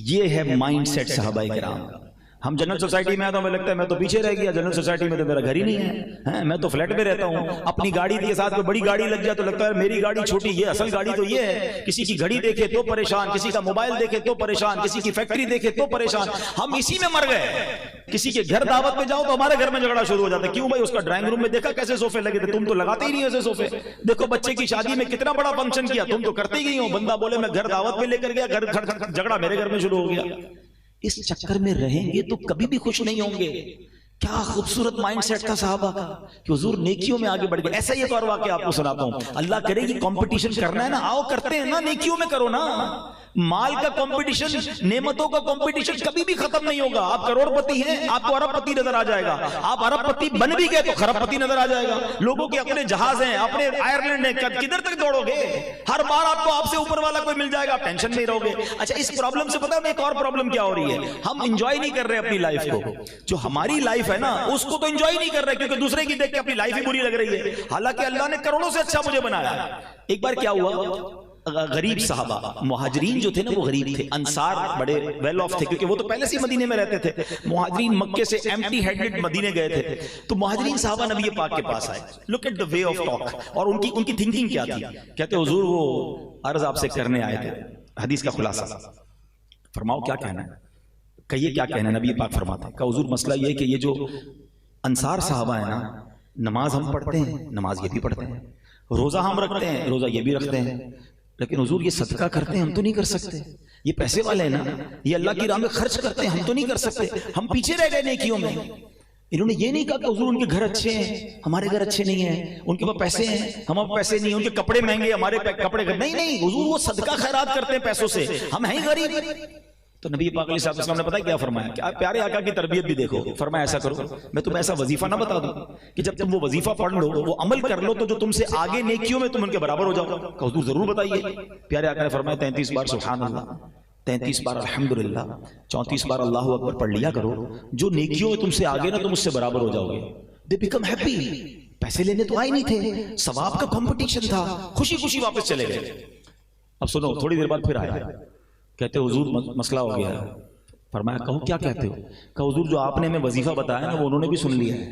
یہ ہے مائنڈ سیٹ صحابہ کرام کا۔ ہم جنرل سوسائٹی میں آتا ہوں، ہمیں لگتا ہے میں تو پیچھے رہ گیا، جنرل سوسائٹی میں تو میرا گھر ہی نہیں ہے، میں تو فلیٹ میں رہتا ہوں، اپنی گاڑی کے ساتھ کوئی بڑی گاڑی لگ جائے تو لگتا ہے میری گاڑی چھوٹی، یہ اصل گاڑی تو یہ ہے۔ کسی کی گھڑی دیکھے تو پریشان، کسی کا موبائل دیکھے تو پریشان، کسی کی فیکٹری دیکھے تو پریشان، ہم اسی میں مر گئے۔ کسی کے گھر دعوت میں جاؤ تو ہمارے گھر میں جھگڑا شروع ہو جاتا ہے، کیوں بھائی اس کا ڈرائنگ روم میں دیکھا کیسے صوفے لگے تھے، تم تو لگاتے ہی نہیں ایسے صوفے، دیکھو بچے کی شادی میں کتنا بڑا فنکشن کیا، تم تو کرتے ہی ہو، بندہ بولے میں گھر دعوت میں لے کر گیا، جھگڑا میرے گھر میں شروع ہو گیا۔ اس چکر میں رہیں گے تو کبھی بھی خوش نہیں ہوں گے۔ کیا خوبصورت مائنڈ سیٹ تھا صحابہ کا کہ حضور نیکیوں میں آگے بڑھ گئے۔ ایسا ہی ایک اور واقعہ آپ کو سناتا ہوں، اللہ کرے کہ کمپٹیشن کرنا ہے نا، آؤ کرتے ہیں نا، نیکیوں میں کرو نا، مال کا کمپٹیشن، نعمتوں کا کمپٹیشن کبھی بھی ختم نہیں ہوگا. آپ کروڑ پتی ہیں، آپ کو ارب پتی نظر آ جائے گا. آپ ارب پتی بن بھی گئے تو خرب پتی نظر آ جائے گا. لوگوں کے اپنے جہاز ہیں، اپنے آئرلینڈ ہیں، کدھر تک دوڑو گے؟ ہر بار آپ سے اوپر والا کوئی مل جائے گا، ٹینشن نہیں رہو گے. اچھا اس پرابلم سے پتہ ہے ایک اور پرابلم کیا ہو رہی ہے؟ ہم انجوائے نہیں کر رہے اپنی لائف کو. جو ہماری لائف ہے نا اس کو تو انجوائے نہیں کر رہے، کیونکہ دوسرے کی دیکھ کے اپنی لائف ہی بری لگ رہی ہے. حالانکہ اللہ نے کروڑوں سے اچھا مجھے بنایا. ایک بار کیا ہوا، غریب صحابہ، مہاجرین جو تھے نا وہ غریب تھے، انصار بڑے ویل آف تھے کیونکہ وہ تو پہلے سے مدینے میں رہتے تھے. مہاجرین مکے سے ایمٹی ہینڈڈ مدینے گئے تھے. تو مہاجرین صحابہ نبی پاک کے پاس آئے. Look at the way of talk. اور ان کی تھنکنگ کیا تھی؟ کہتے حضور وہ عرض آپ سے کرنے آئے تھے، حدیث کا خلاصہ فرماؤ کیا کہنا ہے. کہیے کیا کہنا ہے. نبی پاک فرماتے ہیں کہ حضور مسئلہ یہ ہے کہ یہ جو انصار صحابہ ہیں نا، نماز ہم پڑھتے ہیں، نماز یہ بھی پڑھتے ہیں، روزہ ہم رکھتے ہیں، روزہ یہ بھی رکھتے ہیں، لیکن حضور یہ صدقہ کرتے ہیں ہم تو نہیں کر سکتے. یہ پیسے والے ہیں نا، یہ اللہ کی راہ میں خرچ کرتے ہیں ہم تو نہیں کر سکتے. ہم پیچھے رہ گئے نیکیوں میں. انہوں نے یہ نہیں کہا کہ حضور ان کے گھر اچھے ہیں ہمارے گھر اچھے نہیں ہیں، ان کے پاس پیسے ہیں ہمارے پیسے نہیں ہیں، ان کے کپڑے مہنگے ہمارے کپڑے نہیں حضور وہ صدقہ خیرات کرتے ہیں پیسوں سے، ہم ہیں غریب. تو نبی پاک علیہ السلام نے پتہ کیا فرمایا؟ کہ آپ پیارے آقا کی تربیت بھی دیکھو. فرمایا ایسا کرو، میں تمہیں ایسا وظیفہ نہ بتا دوں کہ جب تم وہ وظیفہ پڑھ لو، وہ عمل کر لو، تو جو تم سے آگے نیکیوں میں تم ان کے برابر ہو جاؤ. کہ حضور ضرور بتائیے. پیارے آقا نے فرمایا 33 بار سبحان اللہ، 33 بار الحمدللہ، 34 بار اللہ اکبر پڑھ لیا کرو. جو نیکیوں میں تم سے آگے نا تم اس سے برابر ہو جاؤ گے. They become happy. پیسے لینے تو آئے نہیں تھے، ثواب کا کمپٹیشن تھا، خوشی خوشی واپس چلے گئے. اب سنو، تھوڑی دیر بعد پھر آیا. کہتے حضور مسئلہ ہو گیا. فرمایا کہو کیا کہتے ہو؟ کہ حضور جو آپ نے ہمیں وظیفہ بتایا نا وہ انہوں نے بھی سن لیا ہے،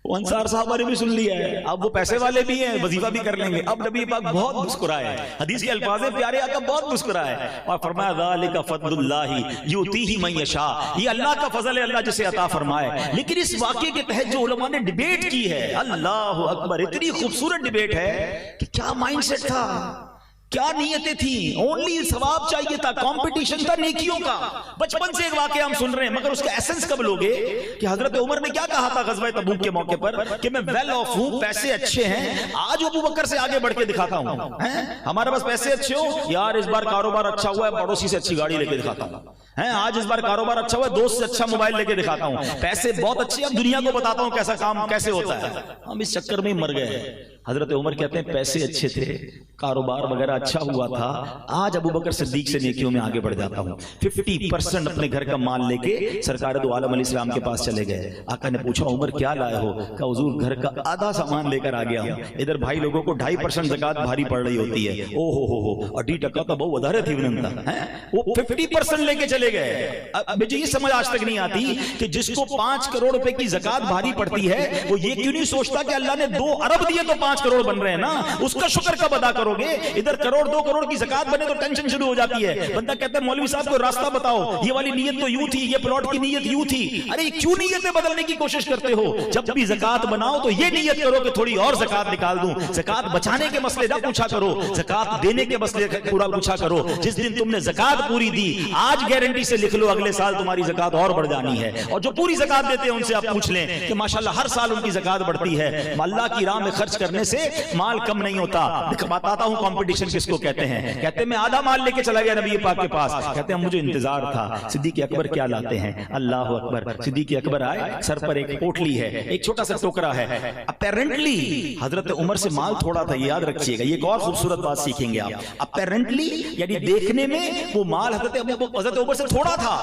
وہ انصار صحابہ نے بھی سن لیا ہے. اب وہ پیسے والے بھی ہیں، وظیفہ بھی کر لیں گے. اب نبی پاک بہت مسکرائے. حدیث کے الفاظ ہیں پیارے آقا بہت مسکرائے اور فرمایا ذالک فضل اللہ یؤتیہ من یشاء. یہ اللہ کا فضل ہے، اللہ جسے عطا فرمائے. لیکن اس واقعے کے تحت جو علماء نے ڈیبیٹ کی ہے، اللہ اکبر، اتنی خوبصورت ڈیبیٹ ہے کہ کیا مائنڈ سیٹ تھا، کیا نیتیں تھیں. اونلی ثواب چاہیے تھا، کمپٹیشن تھا نیکیوں کا. بچپن سے ایک واقعہ ہم سن رہے ہیں، مگر اس کا ایسنس کب لوگے؟ کہ حضرت عمر نے کیا کہا تھا غزوہ تبوک کے موقع پر کہ میں ویل آف ہوں، پیسے اچھے ہیں، آج ابو بکر سے آگے بڑھ کے دکھاتا ہوں. ہمارے پاس پیسے اچھے ہو یار، اس بار کاروبار اچھا ہوا ہے، پڑوسی سے اچھی گاڑی لے کے دکھاتا ہوں. آج اس بار کاروبار اچھا ہوا ہے، دوست سے اچھا موبائل لے کے دکھاتا ہوں. پیسے بہت اچھے، اب دنیا کو بتاتا ہوں کیسا کام کیسے ہوتا ہے. ہم اس چکر میں مر گئے. حضرت عمر کہتے ہیں پیسے اچھے تھے، کاروبار وغیرہ اچھا ہوا تھا، آج ابو بکر صدیق سے نیکیوں میں آگے بڑھ جاتا ہوں. 50% اپنے گھر کا مال لے کے سرکار دو عالم علیہ السلام کے پاس چلے گئے. آقا نے پوچھا عمر کیا لائے ہو؟ کہ حضور گھر کا آدھا سامان لے کر آ گیا ہوں. ادھر بھائی لوگوں کو 2.5% زکات بھاری پڑ رہی ہوتی ہے. او ہو 2.5% تو بہت ادھارے تھی وہ 50% لے کے چلے گئے. مجھے یہ سمجھ آج تک نہیں آتی کہ جس کو 5 کروڑ روپے کی زکات بھاری پڑتی ہے وہ یہ کیوں نہیں سوچتا کہ اللہ نے 2 ارب دیے تو 5 کروڑ بن رہے ہیں نا، اس کا شکر کب ادا کرو گے؟ ادھر کروڑ 2 کروڑ کی زکات بنے تو ٹینشن شروع ہو جاتی ہے. بندہ کہتا ہے مولوی صاحب کو راستہ بتاؤ، یہ والی نیت تو یوں تھی، یہ پلاٹ کی نیت یوں تھی. ارے کیوں نیتیں بدلنے کی کوشش کرتے ہو؟ جب بھی زکات بناؤ تو یہ نیت کرو کہ تھوڑی اور زکات نکال دوں. زکات بچانے کے مسئلے نہ پوچھا کرو، زکات دینے کے مسئلے پورا پوچھا کرو. جس دن تم نے زکات پوری دی، آج گارنٹی سے لکھ لو اگلے سال تمہاری زکات اور بڑھ جانی ہے. اور جو پوری زکات دیتے ہیں ان سے آپ پوچھ لیں کہ ماشاءاللہ ہر سال ان کی زکات بڑھتی ہے. اللہ کی راہ میں خرچ کرنے سے مال کم نہیں ہوتا. بتاتا ہوں کمپٹیشن کس کو کہتے ہیں. کہتے ہیں میں آدھا مال لے کے چلا گیا نبی پاک کے پاس. کہتے ہیں مجھے انتظار تھا صدیق اکبر کیا لاتے ہیں. اللہ اکبر. صدیق اکبر آئے، سر پر ایک پوٹلی ہے، ایک چھوٹا سا ٹوکرا ہے. اپیرنٹلی حضرت عمر سے مال تھوڑا تھا، یہ یاد رکھیے گا. یہ ایک اور خوبصورت بات سیکھیں گے آپ. اپیرنٹلی یعنی دیکھنے میں وہ مال حضرت عمر سے تھوڑا تھا.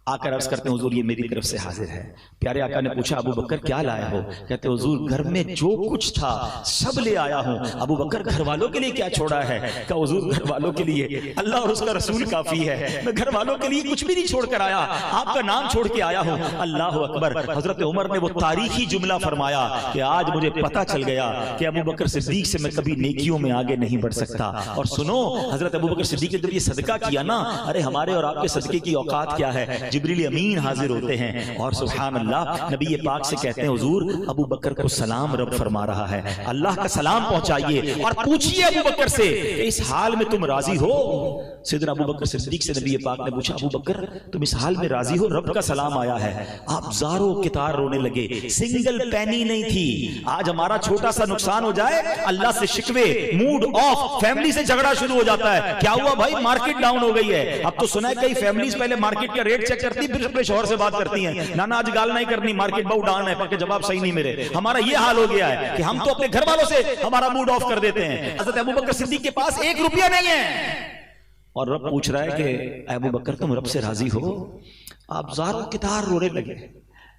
آ کر عرض کرتے ہیں حضور یہ میری طرف سے حاضر ہے. پیارے آقا نے پوچھا ابو بکر کیا لایا ہو؟ کہتے ہیں حضور گھر میں جو کچھ تھا سب لے آیا ہوں. ابو بکر گھر والوں کے لیے کیا چھوڑا ہے؟ کہ حضور گھر والوں کے لیے اللہ اور اس کا رسول کافی ہے، میں گھر والوں کے لیے کچھ بھی نہیں چھوڑ کر آیا، آپ کا نام چھوڑ کے آیا ہوں. اللہ اکبر. حضرت عمر نے وہ تاریخی جملہ فرمایا کہ آج مجھے پتا چل گیا کہ ابو بکر صدیق سے میں کبھی نیکیوں میں آگے نہیں بڑھ سکتا. اور سنو حضرت ابو بکر صدیق نے جب یہ صدقہ کیا نا، ارے ہمارے اور آپ کے صدقے کی اوقات کیا ہے. جبریل امین حاضر ہوتے ہیں اور سبحان اللہ نبی پاک سے کہتے ہیں حضور ابو بکر کو سلام رب فرما رہا ہے، اللہ کا سلام پہنچائیے اور پوچھئے ابو بکر سے کہ اس حال میں تم راضی ہو؟ سیدنا ابو بکر صدیق سے نبی پاک نے پوچھا ابو بکر تم اس حال میں راضی ہو؟ رب کا سلام آیا ہے۔ آپ زاروں کتار رونے لگے، سنگل پینی نہیں تھی۔ آج ہمارا چھوٹا سا نقصان ہو جائے اللہ سے شکوے، موڈ آف، فیملی سے جھگڑا شروع ہو جاتا ہے، کیا ہوا بھائی مارکیٹ ڈاؤن ہو گئی ہے۔ اب تو سنا ہے کئی فیملیز پہلے مارکیٹ کا ریٹ چیک کرتی پھر اپنے شوہر سے بات کرتی ہیں، نانا آج گال نہیں کرنی، مارکیٹ بہت ڈاؤن ہے، پر جواب صحیح نہیں میرے۔ ہمارا یہ حال ہو گیا ہے کہ ہم تو اپنے گھر والوں سے ہمارا موڈ آف کر دیتے ہیں۔ حضرت ابوبکر صدیق کے پاس 1 روپیہ نہیں ہے اور رب پوچھ رہا ہے کہ اے ابوبکر تم رب سے راضی ہو؟ آپ زاروں کتار رونے لگے،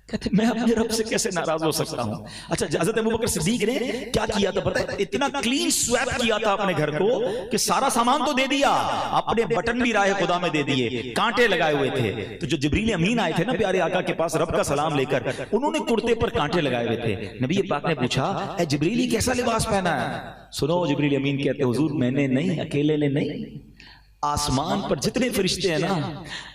کہتے میں اپنے رب سے کیسے ناراض ہو سکتا ہوں۔ اچھا حضرت ابوبکر صدیق نے کیا کیا تھا پتہ ہے؟ اتنا کلین سویپ کیا تھا اپنے گھر کو کہ سارا سامان تو دے دیا، اپنے بٹن بھی راہ خدا میں دے دیے، کانٹے لگائے ہوئے تھے۔ تو جو جبریل امین آئے تھے نا پیارے آقا کے پاس رب کا سلام لے کر، انہوں نے کرتے پر کانٹے لگائے ہوئے تھے۔ نبی پاک نے پوچھا اے جبریل کیسا لباس پہنا ہے؟ سنو جبریل امین کہتے حضور میں نے نہیں، اکیلے نے نہیں، آسمان پر جتنے فرشتے ہیں نا،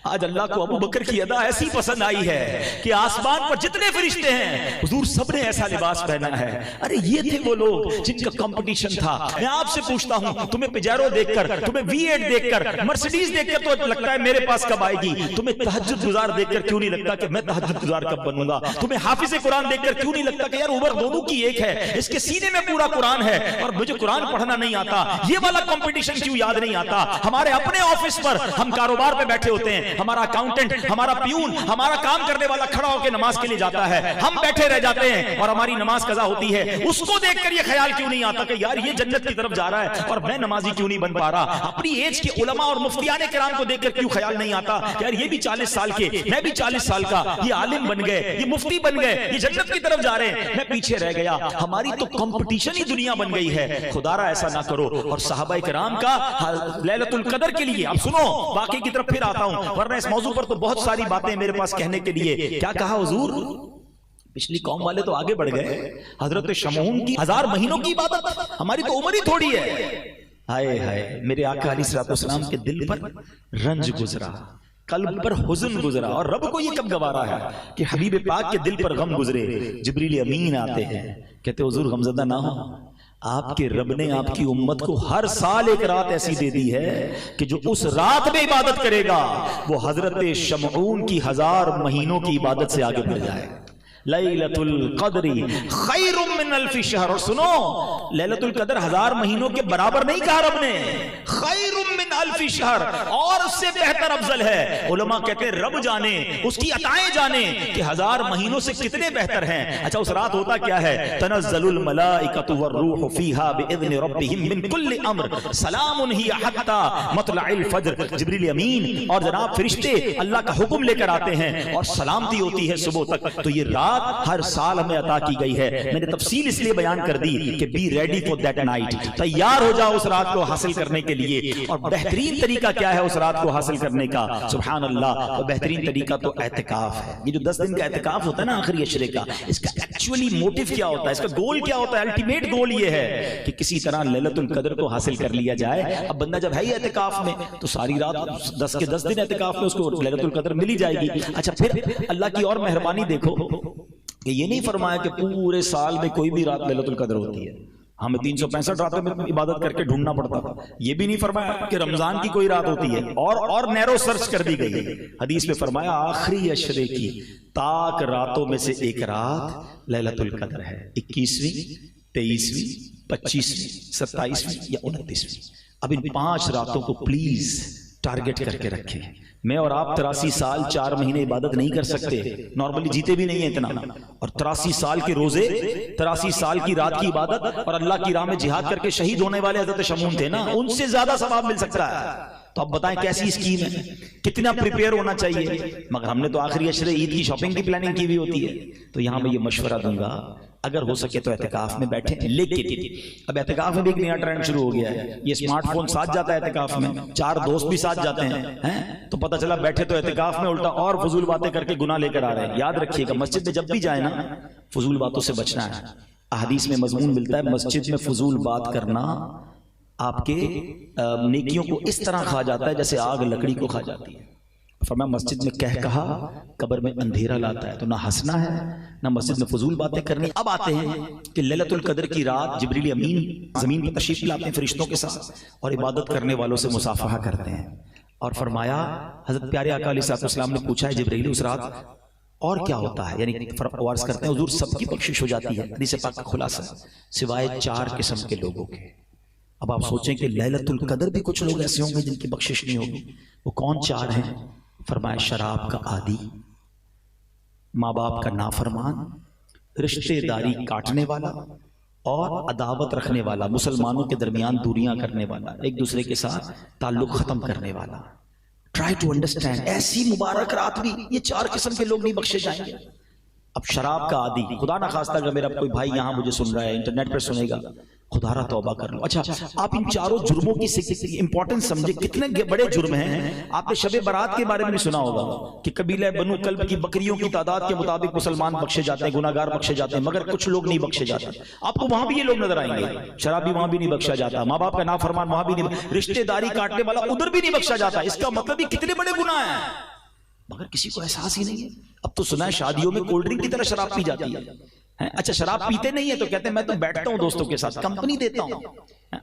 آج اللہ کو ابو بکر کی ادا ایسی پسند آئی ہے کہ آسمان پر جتنے فرشتے ہیں حضور سب نے ایسا لباس پہنا ہے۔ ارے یہ تھے وہ لوگ جن کا کمپٹیشن تھا۔ میں آپ سے پوچھتا ہوں تمہیں پجیرو دیکھ کر، تمہیں V8 دیکھ کر، مرسیڈیز دیکھ کر تو لگتا ہے میرے پاس کب آئے گی؟ تمہیں تہجد گزار دیکھ کر کیوں نہیں لگتا کہ میں تہجد گزار کب بنوں گا؟ تمہیں حافظ قرآن دیکھ کر کیوں نہیں لگتا کہ یار عمر دونوں کی ایک ہے، اس کے سینے میں پورا قرآن ہے اور مجھے قرآن پڑھنا نہیں آتا؟ یہ والا کمپٹیشن کیوں یاد نہیں آتا؟ ہمارے اپنے آفس پر ہم کاروبار پہ بیٹھے ہوتے ہیں، ہمارا اکاؤنٹنٹ، ہمارا پیون، ہمارا کام کرنے والا کھڑا ہو کے نماز کے لیے جاتا ہے، ہم بیٹھے رہ جاتے ہیں اور ہماری نماز قضا ہوتی ہے۔ اس کو دیکھ کر یہ خیال کیوں نہیں آتا کہ یار یہ جنت کی طرف جا رہا ہے اور میں نمازی کیوں نہیں بن پا رہا؟ اپنی ایج کے علماء اور مفتیان کرام کو دیکھ کر کیوں خیال نہیں آتا یار یہ بھی 40 سال کے، میں بھی 40 سال کا، یہ عالم بن گئے، یہ مفتی بن گئے، یہ جنت کی طرف جا رہے ہیں، میں پیچھے رہ گیا۔ ہماری تو کمپٹیشن ہی دنیا بن گئی ہے۔ خدا را ایسا نہ کرو۔ اور صحابہ کرام کا لیلۃ القدر کے لیے اب سنو، باقی کی طرف پھر آتا ہوں ورنہ اس موضوع پر تو بہت ساری باتیں میرے پاس کہنے کے لیے۔ کیا کہا حضور؟ پچھلی قوم والے تو آگے بڑھ گئے، حضرت شمعون کی 1000 مہینوں کی عبادت، ہماری تو عمر ہی تھوڑی ہے۔ ہائے ہائے میرے آقا علیہ الصلوۃ والسلام کے دل پر رنج گزرا، قلب پر حزن گزرا، اور رب کو یہ کب گوارا ہے کہ حبیب پاک کے دل پر غم گزرے۔ جبریل امین آتے ہیں، کہتے حضور غمزدہ نہ ہو، آپ کے رب نے آپ کی امت کو ہر سال ایک رات ایسی دے دی ہے کہ جو اس رات میں عبادت کرے گا وہ حضرت شمعون کی 1000 مہینوں کی عبادت سے آگے بڑھ جائے۔ لیلۃ القدر خیر من الف شہر، اور سنو لیلۃ القدر 1000 مہینوں کے برابر نہیں کہا رب نے، خیر من الف شہر، اور اس سے بہتر افضل ہے۔ علماء کہتے ہیں رب جانے، اس کی عطائیں جانے کہ 1000 مہینوں سے کتنے بہتر ہیں۔ اچھا اس رات ہوتا کیا ہے؟ تنزل الملائکۃ والروح فیہا باذن ربہم من کل امر سلام ہی حتی مطلع الفجر۔ جبریل امین اور جناب فرشتے اللہ کا حکم لے کر آتے ہیں اور سلامتی ہوتی ہے صبح تک۔ تو یہ رات ہر سال ہمیں عطا کی گئی ہے۔ میں نے تفصیل اس لیے بیان کر دی کہ be ready for that night, تیار ہو جاؤ اس رات کو حاصل کرنے کے لیے۔ اور بہترین طریقہ کیا ہے اس رات کو حاصل کرنے کا؟ سبحان اللہ، اور بہترین طریقہ تو اعتکاف ہے۔ یہ جو 10 دن کا اعتکاف ہوتا ہے نا آخری عشرے کا، اس کا ایکچولی موٹیو کیا ہوتا ہے، اس کا گول کیا ہوتا ہے؟ الٹیمیٹ گول یہ ہے کہ کسی طرح لیلۃ القدر کو حاصل کر لیا جائے۔ اب بندہ جب ہے ہی اعتکاف میں تو ساری رات 10 کے 10 دن اعتکاف میں اس کو لیلۃ القدر مل ہی جائے گی۔ اچھا پھر اللہ کی اور مہربانی دیکھو کہ یہ نہیں فرمایا کہ پورے سال میں کوئی بھی رات لیلۃ القدر ہوتی ہے، ہمیں 365 راتوں میں عبادت کر کے ڈھونڈنا پڑتا تھا۔ یہ بھی نہیں فرمایا کہ رمضان کی کوئی رات ہوتی ہے، اور نیرو سرچ کر دی گئی۔ حدیث میں فرمایا آخری عشرے کی تاک راتوں میں سے ایک رات لیلۃ القدر ہے، 21ویں، 23ویں، 25ویں، 27ویں یا 29ویں۔ اب ان 5 راتوں کو پلیز ٹارگٹ کر کے رکھیں۔ میں اور آپ 83 سال 4 مہینے عبادت نہیں کر سکتے، نارملی جیتے بھی نہیں ہیں اتنا، اور 83 سال کے روزے، 83 سال کی رات کی عبادت، اور اللہ کی راہ میں جہاد کر کے شہید ہونے والے حضرت شمعون تھے نا، ان سے زیادہ ثواب مل سکتا ہے۔ تو اب بتائیں کیسی اسکیم ہے، کتنا پریپیئر ہونا چاہیے؟ مگر ہم نے تو آخری عشرے عید کی شاپنگ کی پلاننگ کی بھی ہوتی ہے۔ تو یہاں میں یہ مشورہ دوں گا اگر ہو سکے تو اعتکاف میں بیٹھیں، لیکن اب اعتکاف میں بھی ایک نیا ٹرینڈ شروع ہو گیا ہے، یہ اسمارٹ فون ساتھ جاتا ہے اعتکاف میں، 4 دوست بھی ساتھ جاتے ہیں، تو پتہ چلا بیٹھے تو اعتکاف میں الٹا اور فضول باتیں کر کے گناہ لے کر آ رہے ہیں۔ یاد رکھیے گا مسجد میں جب بھی جائیں نا فضول باتوں سے بچنا ہے۔ احادیث میں مضمون ملتا ہے مسجد میں فضول بات کرنا آپ کے نیکیوں کو اس طرح کھا جاتا ہے جیسے آگ لکڑی کو کھا جاتی ہے۔ فرمایا مسجد میں کہہ کہا قبر میں اندھیرا لاتا ہے، تو نہ ہنسنا ہے نہ مسجد میں فضول باتیں کرنی۔ اب آتے ہیں کہ لیلۃ القدر کی رات جبریل امین زمین پر تشریف لاتے ہیں فرشتوں کے ساتھ اور عبادت کرنے والوں سے مصافحہ کرتے ہیں، اور فرمایا حضرت پیارے آقا علیہ السلام نے پوچھا ہے جبریل اس رات اور کیا ہوتا ہے؟ یعنی عرض کرتے ہیں حضور سب کی بخشش ہو جاتی ہے، حدیث پاک کا خلاصہ سوائے 4 قسم کے لوگوں کے۔ اب آپ سوچیں کہ لیلۃ القدر بھی کچھ لوگ ایسے ہوں گے جن کی بخشش نہیں ہوگی، وہ کون 4 ہیں؟ فرمایا شراب کا عادی، ماں باپ کا نافرمان، رشتے داری کاٹنے والا اور عداوت رکھنے والا، مسلمانوں کے درمیان دوریاں کرنے والا، ایک دوسرے کے ساتھ تعلق ختم کرنے والا۔ ٹرائی ٹو انڈرسٹینڈ، ایسی مبارک رات بھی یہ 4 قسم کے لوگ نہیں بخشے جائیں گے۔ اب شراب کا عادی، خدا نہ خواستہ اگر میرا کوئی بھائی یہاں مجھے سن رہا ہے انٹرنیٹ پر سنے گا، خدا را توبہ کر لو۔ اچھا آپ ان 4 جرموں کی امپورٹنس سمجھے، کتنے بڑے جرم ہیں۔ آپ نے شب برات کے بارے میں بھی سنا ہوگا کہ قبیلہ بنو کلب کی بکریوں کی تعداد کے مطابق مسلمان بخشے جاتے ہیں، گناہگار بخشے جاتے ہیں، مگر کچھ لوگ نہیں بخشے جاتے۔ آپ کو وہاں بھی یہ لوگ نظر آئیں گے، شرابی وہاں بھی نہیں بخشا جاتا، ماں باپ کا نافرمان وہاں بھی نہیں، رشتے داری کاٹنے والا ادھر بھی نہیں بخشا جاتا۔ اس کا مطلب یہ کتنے بڑے گناہ ہیں، مگر کسی کو احساس ہی نہیں ہے۔ اب تو سنا ہے شادیوں میں کولڈ ڈرنک کی طرح شراب پی جاتی ہے۔ اچھا شراب پیتے نہیں ہے تو کہتے ہیں میں تو بیٹھتا ہوں دوستوں کے ساتھ، کمپنی دیتا ہوں۔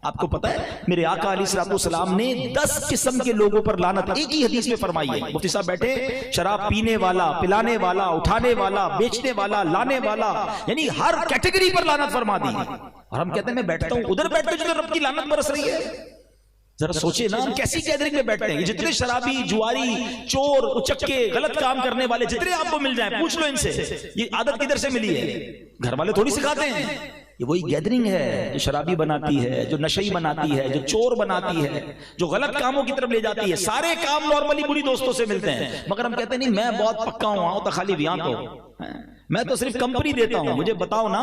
آپ کو پتا ہے میرے آقا علیہ السلام نے 10 قسم کے لوگوں پر لعنت ایک ہی حدیث میں فرمائی ہے۔ مفتی صاحب بیٹھے، شراب پینے والا، پلانے والا، اٹھانے والا، بیچنے والا، لانے والا، یعنی ہر کیٹیگری پر لعنت فرما دی۔ اور ہم کہتے ہیں میں بیٹھتا ہوں، ادھر بیٹھتے جدھر رب کی لعنت برس رہی ہے۔ ذرا سوچے نا ہم کیسی گیدرنگ میں بیٹھتے ہیں۔ جتنے شرابی، جواری، چور، اچکے، غلط کام کرنے والے جتنے آپ کو مل جائیں پوچھ لو ان سے یہ عادت کدھر سے ملی ہے۔ گھر والے تھوڑی سکھاتے ہیں، یہ وہی گیدرنگ ہے جو شرابی بناتی ہے، جو نشئی بناتی ہے، جو چور بناتی ہے، جو غلط کاموں کی طرف لے جاتی ہے۔ سارے کام نارملی بری دوستوں سے ملتے ہیں، مگر ہم کہتے ہیں نہیں میں بہت پکا ہوں، آؤ تو خالی بیان تو میں تو صرف کمپنی دیتا ہوں۔ مجھے بتاؤ نا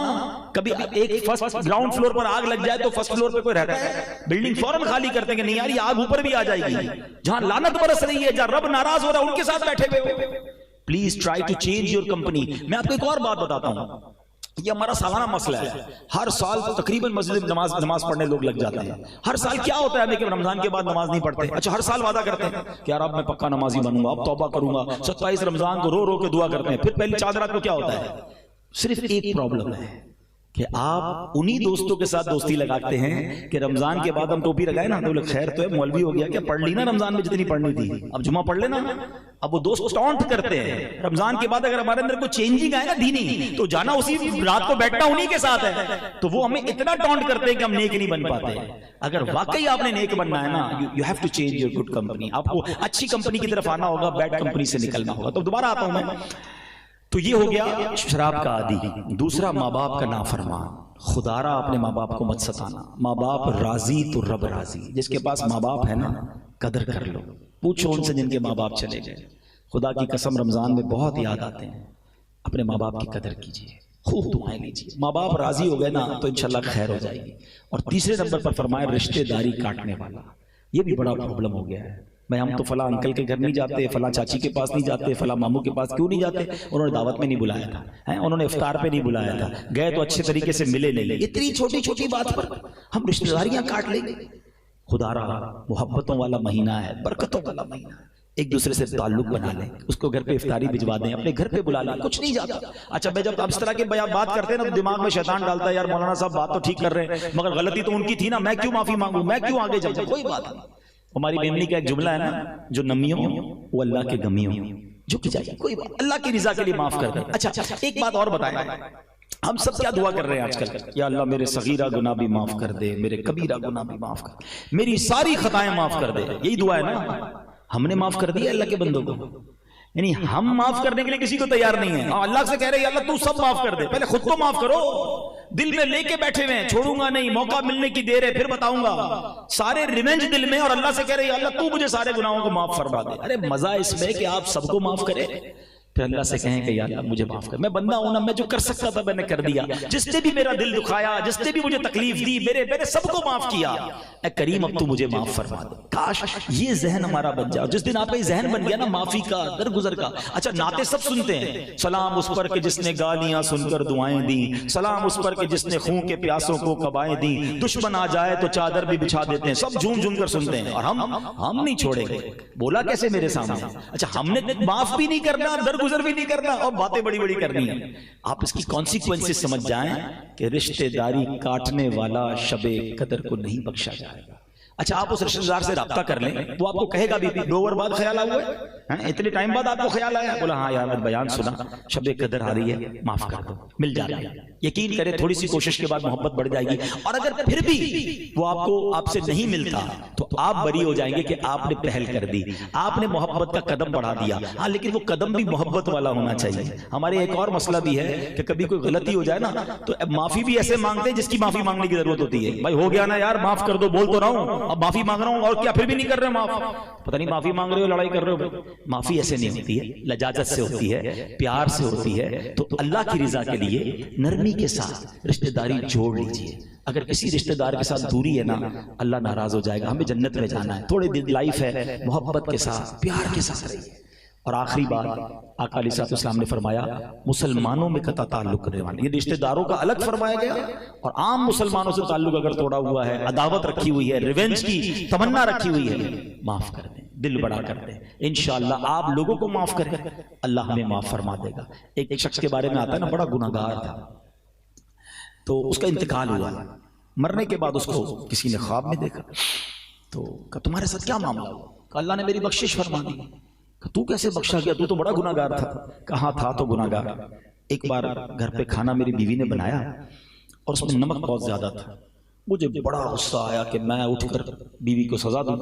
کبھی ایک فرسٹ گراؤنڈ فلور پر آگ لگ جائے تو فرسٹ فلور پہ کوئی رہتا ہے؟ بلڈنگ فوراً خالی کرتے ہیں کہ نہیں یار یہ آگ اوپر بھی آ جائے گی۔ جہاں لعنت برس رہی ہے، جہاں رب ناراض ہو رہا ہے، ان کے ساتھ بیٹھے ہوئے ہو۔ Please try to change your company. میں آپ کو ایک اور بات بتاتا ہوں، یہ ہمارا سالانہ مسئلہ ہے۔ ہر سال تقریباً مسجد میں نماز پڑھنے لوگ لگ جاتے ہیں۔ ہر سال کیا ہوتا ہے کہ رمضان کے بعد نماز نہیں پڑھتے؟ اچھا ہر سال وعدہ کرتے ہیں کہ یار اب میں پکا نمازی بنوں گا، اب توبہ کروں گا۔ 27 رمضان کو رو رو کے دعا کرتے ہیں، پھر پہلی 4 رات کو کیا ہوتا ہے؟ صرف ایک پرابلم ہے کہ آپ انہی دوستوں کے ساتھ دوستی لگاتے ہیں کہ رمضان کے بعد ہم ٹوپی لگائے نا تو خیر تو ہے مولوی ہو گیا کیا، پڑھ لی نا رمضان میں جتنی پڑھنی تھی، اب جمعہ پڑھ لینا۔ اب وہ دوست ٹونٹ کرتے ہیں رمضان کے بعد اگر ہمارے اندر کوئی چینجنگ آئے نا دینی تو جانا اسی رات کو بیٹھنا انہی کے ساتھ ہے، تو وہ ہمیں اتنا ٹونٹ کرتے ہیں کہ ہم نیک نہیں بن پاتے۔ اگر واقعی آپ نے نیک بننا ہے نا you have to change your good company, آپ کو اچھی کمپنی کی طرف آنا ہوگا، بیڈ کمپنی سے نکلنا ہوگا۔ تو دوبارہ آتا ہوں میں، تو یہ ہو گیا شراب کا عادی۔ دوسرا ماں باپ کا نافرمان، خدا را اپنے ماں باپ کو مت ستانا۔ ماں باپ راضی تو رب راضی۔ جس کے پاس ماں باپ ہے نا قدر کر لو، پوچھو ان سے جن کے ماں باپ چلے گئے۔ خدا کی قسم رمضان میں بہت یاد آتے ہیں، اپنے ماں باپ کی قدر کیجیے، خوب دعائیں لیجیے۔ ماں باپ راضی ہو گئے نا تو انشاءاللہ خیر ہو جائے گی۔ اور تیسرے نمبر پر فرمایا رشتے داری کاٹنے والا، یہ بھی بڑا پرابلم ہو گیا ہے۔ میں ہم تو فلاں انکل کے گھر نہیں جاتے، فلاں چاچی کے پاس نہیں جاتے، فلاں ماموں کے پاس کیوں نہیں جاتے؟ انہوں نے دعوت میں نہیں بلایا تھا، انہوں نے افطار پہ نہیں بلایا تھا، گئے تو اچھے طریقے سے ملے نہیں۔ اتنی چھوٹی چھوٹی بات پر ہم رشتہ داریاں کاٹ لیں گے۔ خدا رہا محبتوں والا مہینہ ہے، برکتوں والا مہینہ ہے، ایک دوسرے سے تعلق بنا لیں، اس کو گھر پہ افطاری بھجوا دیں، اپنے گھر پہ بلا لیں، کچھ نہیں جاتا۔ اچھا میں جب اس طرح کے بات کرتے ہیں نا تو دماغ میں شیطان ڈالتا ہے یار مولانا صاحب بات تو ٹھیک کر رہے ہیں مگر غلطی تو ان کی تھی نا، میں کیوں معافی مانگوں، میں کیوں آگے جاؤں؟ کوئی بات نہیں۔ ہماری بیمنی کا ایک جملہ ہے نا، جو نمیوں وہ اللہ کے گمیوں جھک جائے، کوئی بات اللہ کی رضا کے لیے معاف کر دیں۔ اچھا ایک بات اور بتائیں، ہم سب کیا دعا کر رہے ہیں آج کل؟ یا اللہ میرے صغیرہ گناہ بھی معاف کر دے، میرے کبیرہ گناہ بھی معاف کر دے، میری ساری خطائیں معاف کر دے۔ یہی دعا ہے نا؟ ہم نے معاف کر دیا اللہ کے بندوں کو، یعنی ہم معاف کرنے کے لیے کسی کو تیار نہیں ہے۔ اللہ سے کہہ رہے ہیں اللہ تو سب معاف کر دے، پہلے خود تو معاف کرو۔ دل میں لے کے بیٹھے ہوئے ہیں، چھوڑوں گا نہیں، موقع ملنے کی دیر ہے پھر بتاؤں گا، سارے ریونج دل میں، اور اللہ سے کہہ رہے ہیں اللہ تو مجھے سارے گناہوں کو معاف فرما دے۔ ارے مزہ اس میں کہ آپ سب کو معاف کرے، پھر اللہ سے کہیں کہ یا اللہ مجھے معاف کر، میں بندہ ہوں نا، میں جو کر سکتا تھا میں نے کر دیا، جس نے بھی میرا دل دکھایا، جس نے بھی مجھے تکلیف دی، میرے سب کو معاف کیا، اے کریم اب تو مجھے معاف فرما دے۔ کاش یہ ذہن ہمارا بن جائے، اور جس دن آپ کا یہ ذہن بن گیا نا معافی کا، درگزر کا۔ اچھا نعتیں سب سنتے ہیں، سلام اس پر کہ جس نے گالیاں سن کر دعائیں دیں، سلام اس پر کہ جس نے خون کے پیاسوں کو کبائیں دیں، دشمن آ جائے تو چادر بھی بچھا دیتے ہیں، سب جھوم جھوم کر سنتے ہیں، اور ہم نہیں چھوڑیں گے۔ بولا کیسے میرے سامنے؟ اچھا ہم نے معاف بھی نہیں کرنا، درگزر بھی نہیں کرنا، اور باتیں بڑی بڑی کرنی ہیں۔ آپ اس کی کانسیکوینسز سمجھ جائیں کہ رشتہ داری کاٹنے والا شب قدر کو نہیں بخشا جائے گا۔ اچھا آپ اس رشتہ دار سے رابطہ کر لیں، وہ آپ کو کہے گا بھی 2 اوور بعد خیال آیا ہوا ہے، اتنے ٹائم بعد آپ کو خیال آیا، بولا ہاں یار میں بیان سنا، شب قدر آ رہی ہے، معاف کر دو، مل جا رہا ہے۔ یقین کریں تھوڑی سی کوشش کے بعد محبت بڑھ جائے گی، اور اگر پھر بھی وہ آپ سے نہیں ملتا تو آپ بری ہو جائیں گے کہ آپ نے پہل کر دی، آپ نے محبت کا قدم بڑھا دیا۔ ہاں لیکن وہ قدم بھی محبت والا ہونا چاہیے۔ ہمارے ایک اور مسئلہ بھی ہے کہ کبھی کوئی غلطی ہو جائے نا تو معافی بھی ایسے مانگتے ہیں جس کی معافی مانگنے کی ضرورت ہوتی ہے۔ بھائی ہو گیا نا یار معاف کر دو، بول تو رہا ہوں، اب معافی مانگ رہا ہوں، اور کیا پھر بھی نہیں کر رہے معاف؟ پتہ نہیں معافی مانگ رہے ہو لڑائی کر رہے ہو۔ معافی ایسے نہیں ہوتی ہے، لجاجت سے ہوتی ہے، پیار سے ہوتی ہے۔ تو اللہ کی رضا کے لیے نرمی کے ساتھ رشتہ داری جوڑ لیجئے۔ اگر کسی رشتہ دار کے ساتھ دوری ہے نا اللہ ناراض ہو جائے گا۔ ہمیں جنت میں جانا ہے، تھوڑی دن لائف ہے، محبت کے ساتھ پیار کے ساتھ رہیے۔ اور آخری بات آقا علیہ السلام نے فرمایا مسلمانوں میں قطع تعلق کرنے والے، یہ رشتہ داروں کا الگ فرمایا گیا، اور عام مسلمانوں سے تعلق اگر توڑا ہوا ہے، عداوت رکھی ہوئی ہے، ریونج کی تمنا رکھی ہوئی ہے، معاف کر دیں، دل بڑا کر دیں۔ انشاءاللہ آپ لوگوں کو معاف کریں، اللہ ہمیں معاف فرما دے گا۔ ایک شخص کے بارے میں آتا ہے نا بڑا گناہگار تھا، تو اس کا انتقال ہوا، مرنے کے بعد اس کو کسی نے خواب میں دیکھا، تو کہا تمہارے ساتھ کیا معاملہ ہوا؟ کہا اللہ نے میری بخشش فرما دی۔ کہ تو کیسے بخشا گیا؟ تو بڑا گناہگار تھا۔ کہاں تھا تو گناہگار۔ ایک بار گھر پہ کھانا میری بیوی نے بنایا اور اس میں نمک بہت زیادہ تھا، مجھے بڑا غصہ آیا کہ میں اٹھ کر بیوی کو سزا دوں۔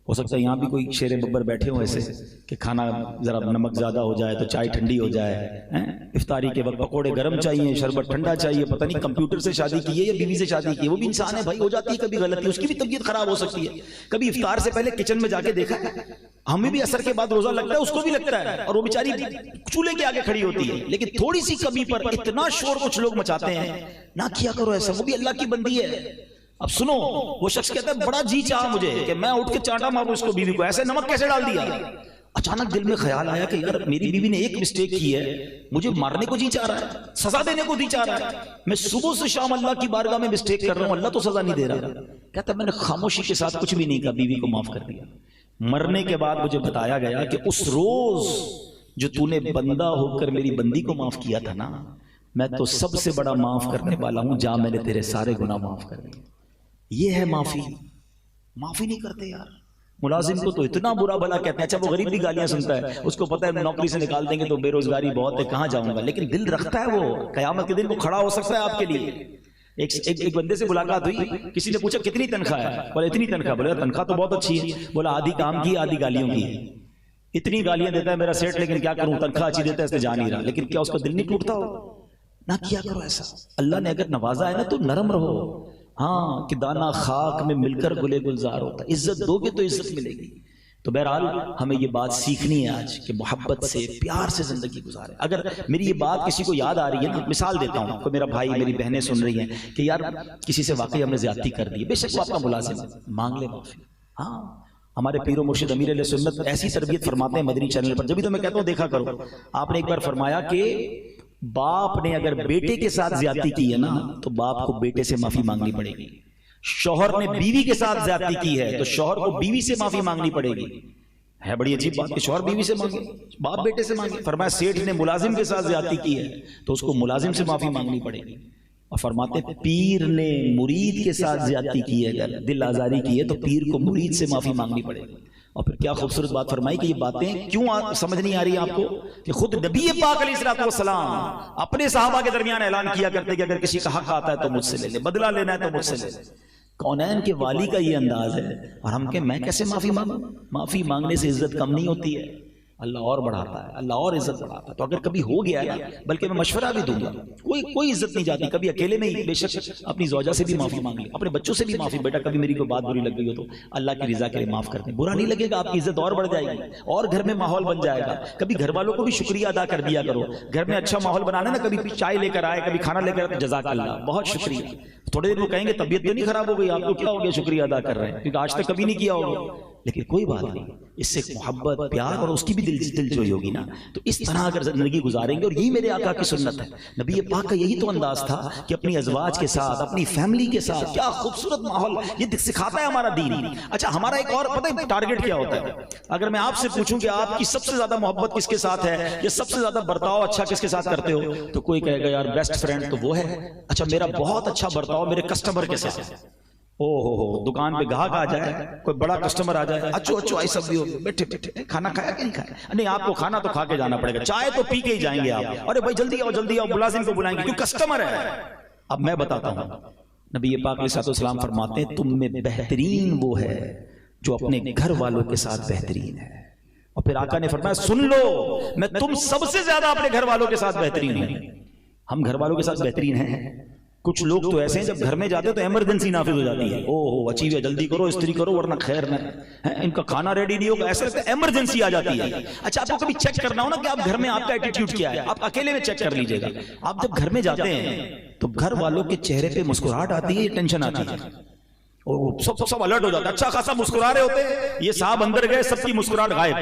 ہو سکتا ہے یہاں بھی کوئی شیر ببر بیٹھے ہوں ایسے کہ کھانا ذرا نمک زیادہ ہو جائے تو چائے ٹھنڈی ہو جائے، افطاری کے وقت پکوڑے گرم چاہیے، شربت ٹھنڈا چاہیے، پتہ نہیں کمپیوٹر سے شادی کی ہے یا بیوی سے شادی کی ہے، وہ بھی انسان ہے بھائی، ہو جاتی ہے کبھی غلطی، اس کی بھی طبیعت خراب ہو سکتی ہے۔ کبھی افطار سے پہلے کچن میں جا کے دیکھا ہے، ہمیں بھی اثر کے بعد روزہ لگتا ہے، اس کو بھی لگتا ہے، اور وہ بیچاری چولہے کے آگے کھڑی ہوتی ہے، لیکن تھوڑی سی کمی پر اتنا شور کچھ لوگ مچاتے ہیں۔ نہ کیا کرو ایسا، وہ بھی اللہ کی بندی ہے۔ اب سنو، وہ شخص کہتا ہے بڑا جی چاہا مجھے کہ میں اٹھ کے چانٹا ماروں اس کو، بیوی کو، ایسے نمک کیسے ڈال دیا؟ اچانک دل میں خیال آیا کہ یار میری بیوی نے ایک مسٹیک کی ہے، مجھے مارنے کو جی چاہ رہا ہے، سزا دینے کو جی چاہ رہا ہے، میں صبح سے شام اللہ کی بارگاہ میں مسٹیک کر رہا ہوں، اللہ تو سزا نہیں دے رہا۔ کہتا ہے میں نے خاموشی کے ساتھ کچھ بھی نہیں کہا، بیوی کو معاف کر دیا۔ مرنے کے بعد مجھے بتایا گیا کہ اس روز جو تو نے بندہ ہو کر میری بندی کو معاف کیا تھا نا، میں تو سب سے بڑا معاف کرنے والا ہوں، جا میں نے تیرے سارے گناہ معاف کر دیے۔ یہ ہے معافی۔ معافی نہیں کرتے یار، ملازم کو تو اتنا برا بھلا کہتے ہیں، اچھا وہ غریب بھی گالیاں سنتا ہے، اس کو پتہ ہے نوکری سے نکال دیں گے تو بے روزگاری بہت ہے، کہاں جاؤں گا، لیکن دل رکھتا ہے، وہ قیامت کے دن وہ کھڑا ہو سکتا ہے آپ کے لیے۔ ایک بندے سے ملاقات ہوئی، کسی نے پوچھا کتنی تنخواہ ہے؟ بولا اتنی تنخواہ۔ بولا تنخواہ تو بہت اچھی ہے۔ بولا آدھی کام کی آدھی گالیوں کی ہے۔ اتنی گالیاں دیتا ہے میرا سیٹ، لیکن کیا کروں، تنخواہ اچھی دیتا ہے، اس نے جا نہیں رہا، لیکن کیا اس کا دل نہیں ٹوٹتا ہو؟ نہ کیا کرو ایسا۔ اللہ نے اگر نوازا ہے نا تو نرم رہو، ہاں کہ دانا خاک میں مل کر گلے گلزار ہوتا ہے، عزت دو گے تو عزت ملے گی۔ تو بہرحال ہمیں یہ بات سیکھنی ہے آج کہ محبت سے پیار سے زندگی گزارے۔ اگر میری یہ بات کسی کو یاد آ رہی ہے، مثال دیتا ہوں، کوئی میرا بھائی میری بہنیں سن رہی ہیں کہ یار کسی سے واقعی ہم نے زیادتی کر دی، بے شک وہ آپ کا ملازم ہے، مانگ لے معافی۔ ہاں ہمارے پیر و مرشد امیر علیہ سنت ایسی تربیت فرماتے ہیں مدنی چینل پر، جبھی تو میں کہتا ہوں دیکھا کرو۔ آپ نے ایک بار فرمایا کہ باپ نے اگر بیٹے کے ساتھ زیادتی کی ہے نا تو باپ کو بیٹے سے معافی مانگنی پڑے گی، شوہر نے بیوی کے ساتھ زیادتی کی ہے تو شوہر کو بیوی سے معافی مانگنی پڑے گی۔ ہے بڑی عجیب بات کہ شوہر بیوی سے مانگے، باپ بیٹے سے مانگے۔ فرمایا سیٹھ نے ملازم کے ساتھ زیادتی کی ہے تو اس کو ملازم سے معافی مانگنی پڑے گی۔ اور فرماتے پیر نے مرید کے ساتھ زیادتی کی ہے، اگر دل آزاری کی ہے تو پیر کو مرید سے معافی مانگنی پڑے گی۔ اور پھر کیا خوبصورت بات فرمائی کہ یہ باتیں کیوں سمجھ نہیں آ رہی آپ کو، کہ خود نبی پاک علیہ الصلوۃ والسلام اپنے صحابہ کے درمیان اعلان کیا کرتے کہ اگر کسی کا حق آتا ہے تو مجھ سے لے لے، بدلہ لینا ہے تو مجھ سے لے لے۔ کونین کے والی کا یہ انداز ہے، اور ہم کہ میں کیسے معافی مانگوں؟ معافی مانگنے سے عزت کم نہیں ہوتی ہے۔ اللہ اور بڑھاتا ہے، اللہ اور عزت بڑھاتا ہے. تو اگر کبھی ہو گیا نا، بلکہ میں مشورہ بھی دوں گا، کوئی عزت نہیں جاتی. کبھی اکیلے میں ہی بے شک اپنی زوجہ سے بھی معافی مانگ لی، اپنے بچوں سے بھی معافی، بیٹا کبھی میری کوئی بات بری لگ گئی ہو تو اللہ کی رضا کے لیے معاف کر دیں. برا نہیں لگے گا، آپ کی عزت اور بڑھ جائے گی اور گھر میں ماحول بن جائے گا. کبھی گھر والوں کو بھی شکریہ ادا کر دیا کرو. گھر میں اچھا ماحول بنانا نا، کبھی چائے لے کر آئے، کبھی کھانا لے کر آئے، جزاک اللہ، بہت شکریہ. تھوڑے دن وہ کہیں گے طبیعت تو نہیں خراب ہو گئی آپ کو، کیا ہو گیا شکریہ ادا کر رہے ہیں، کیونکہ آج تک کبھی نہیں کیا ہوگا. لیکن کوئی بات نہیں، اس سے محبت، پیار اور اس کی بھی دلجوئی ہوگی نا. تو اس طرح اگر زندگی گزاریں گے، اور یہی میرے آقا کی سنت ہے. نبی پاک کا یہی تو انداز تھا کہ اپنی ازواج کے ساتھ، اپنی فیملی کے ساتھ کیا خوبصورت ماحول یہ سکھاتا ہے ہمارا دین. اچھا ہمارا ایک اور پتہ ہے ٹارگٹ کیا ہوتا ہے؟ اگر میں آپ سے پوچھوں کہ آپ کی سب سے زیادہ محبت کس کے ساتھ ہے، یا سب سے زیادہ برتاؤ اچھا کس کے ساتھ کرتے ہو، تو کوئی کہے گا یار بیسٹ فرینڈ تو وہ ہے. اچھا میرا بہت اچھا برتاؤ میرے کسٹمر کے ساتھ. او ہو دکان پہ گاہک آ جائے، کوئی بڑا کسٹمر آ جائے، اچھو آئی سب بھی ہو، بیٹھے کھانا کھایا کہ نہیں کھایا؟ نہیں آپ کو کھانا تو کھا کے جانا پڑے گا، چائے تو پی کے ہی جائیں گے آپ. ارے بھائی جلدی آؤ، ملازم کو بلائیں گے کیوں کسٹمر ہے. اب میں بتاتا ہوں، نبی پاک علیہ السلام فرماتے ہیں تم میں بہترین وہ ہے جو اپنے گھر والوں کے ساتھ بہترین ہے. اور پھر آقا نے فرمایا سن لو، میں تم سب سے زیادہ اپنے گھر والوں کے ساتھ بہترین ہوں. ہم گھر والوں کے ساتھ بہترین ہیں. کچھ لوگ تو ایسے ہیں جب گھر میں جاتے تو ایمرجنسی نافذ ہو جاتی ہے، او ہو اچیو جلدی کرو، استری کرو ورنہ خیر نہ، ان کا کھانا ریڈی نہیں ہوگا، ایسا لگتا ہے ایمرجنسی آ جاتی ہے. اچھا آپ کو کبھی چیک کرنا ہو نا کہ آپ گھر میں آپ کا ایٹیٹیوڈ کیا ہے، آپ اکیلے میں چیک کر لیجئے گا. آپ جب گھر میں جاتے ہیں تو گھر والوں کے چہرے پہ مسکراہٹ آتی ہے، ٹینشن آتی ہے، اور سب الرٹ ہو جاتا ہے. اچھا خاصا مسکرا رہے ہوتے ہیں، یہ صاحب اندر گئے سب کی مسکراہٹ غائب،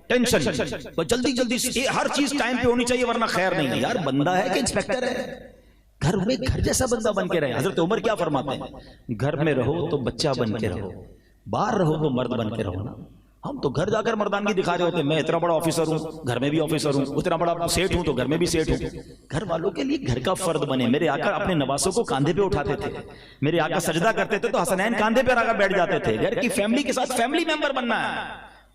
ٹینشن. جلدی ہر چیز ٹائم پہ ہونی چاہیے ورنہ خیر نہیں ہے. یار بندہ ہے کہ انسپیکٹر ہے؟ گھر میں گھر جیسا بندہ بن کے رہے. حضرت عمر کیا فرماتے ہیں؟ گھر میں رہو تو بچہ بن کے رہو، باہر رہو تو مرد بن کے رہو نا. ہم تو گھر جا کر مردانگی دکھا رہے ہوتے ہیں، میں اتنا بڑا آفیسر ہوں گھر میں بھی آفیسر ہوں، اتنا بڑا سیٹ ہوں تو گھر میں بھی سیٹ ہوں. گھر والوں کے لیے گھر کا فرد بنے. میرے آقا اپنے نواسوں کو کاندھے پہ اٹھاتے تھے، میرے آقا سجدہ کرتے تھے تو حسنین کاندھے پہ آ کر بیٹھ جاتے تھے. گھر کی فیملی کے ساتھ فیملی ممبر بننا ہے،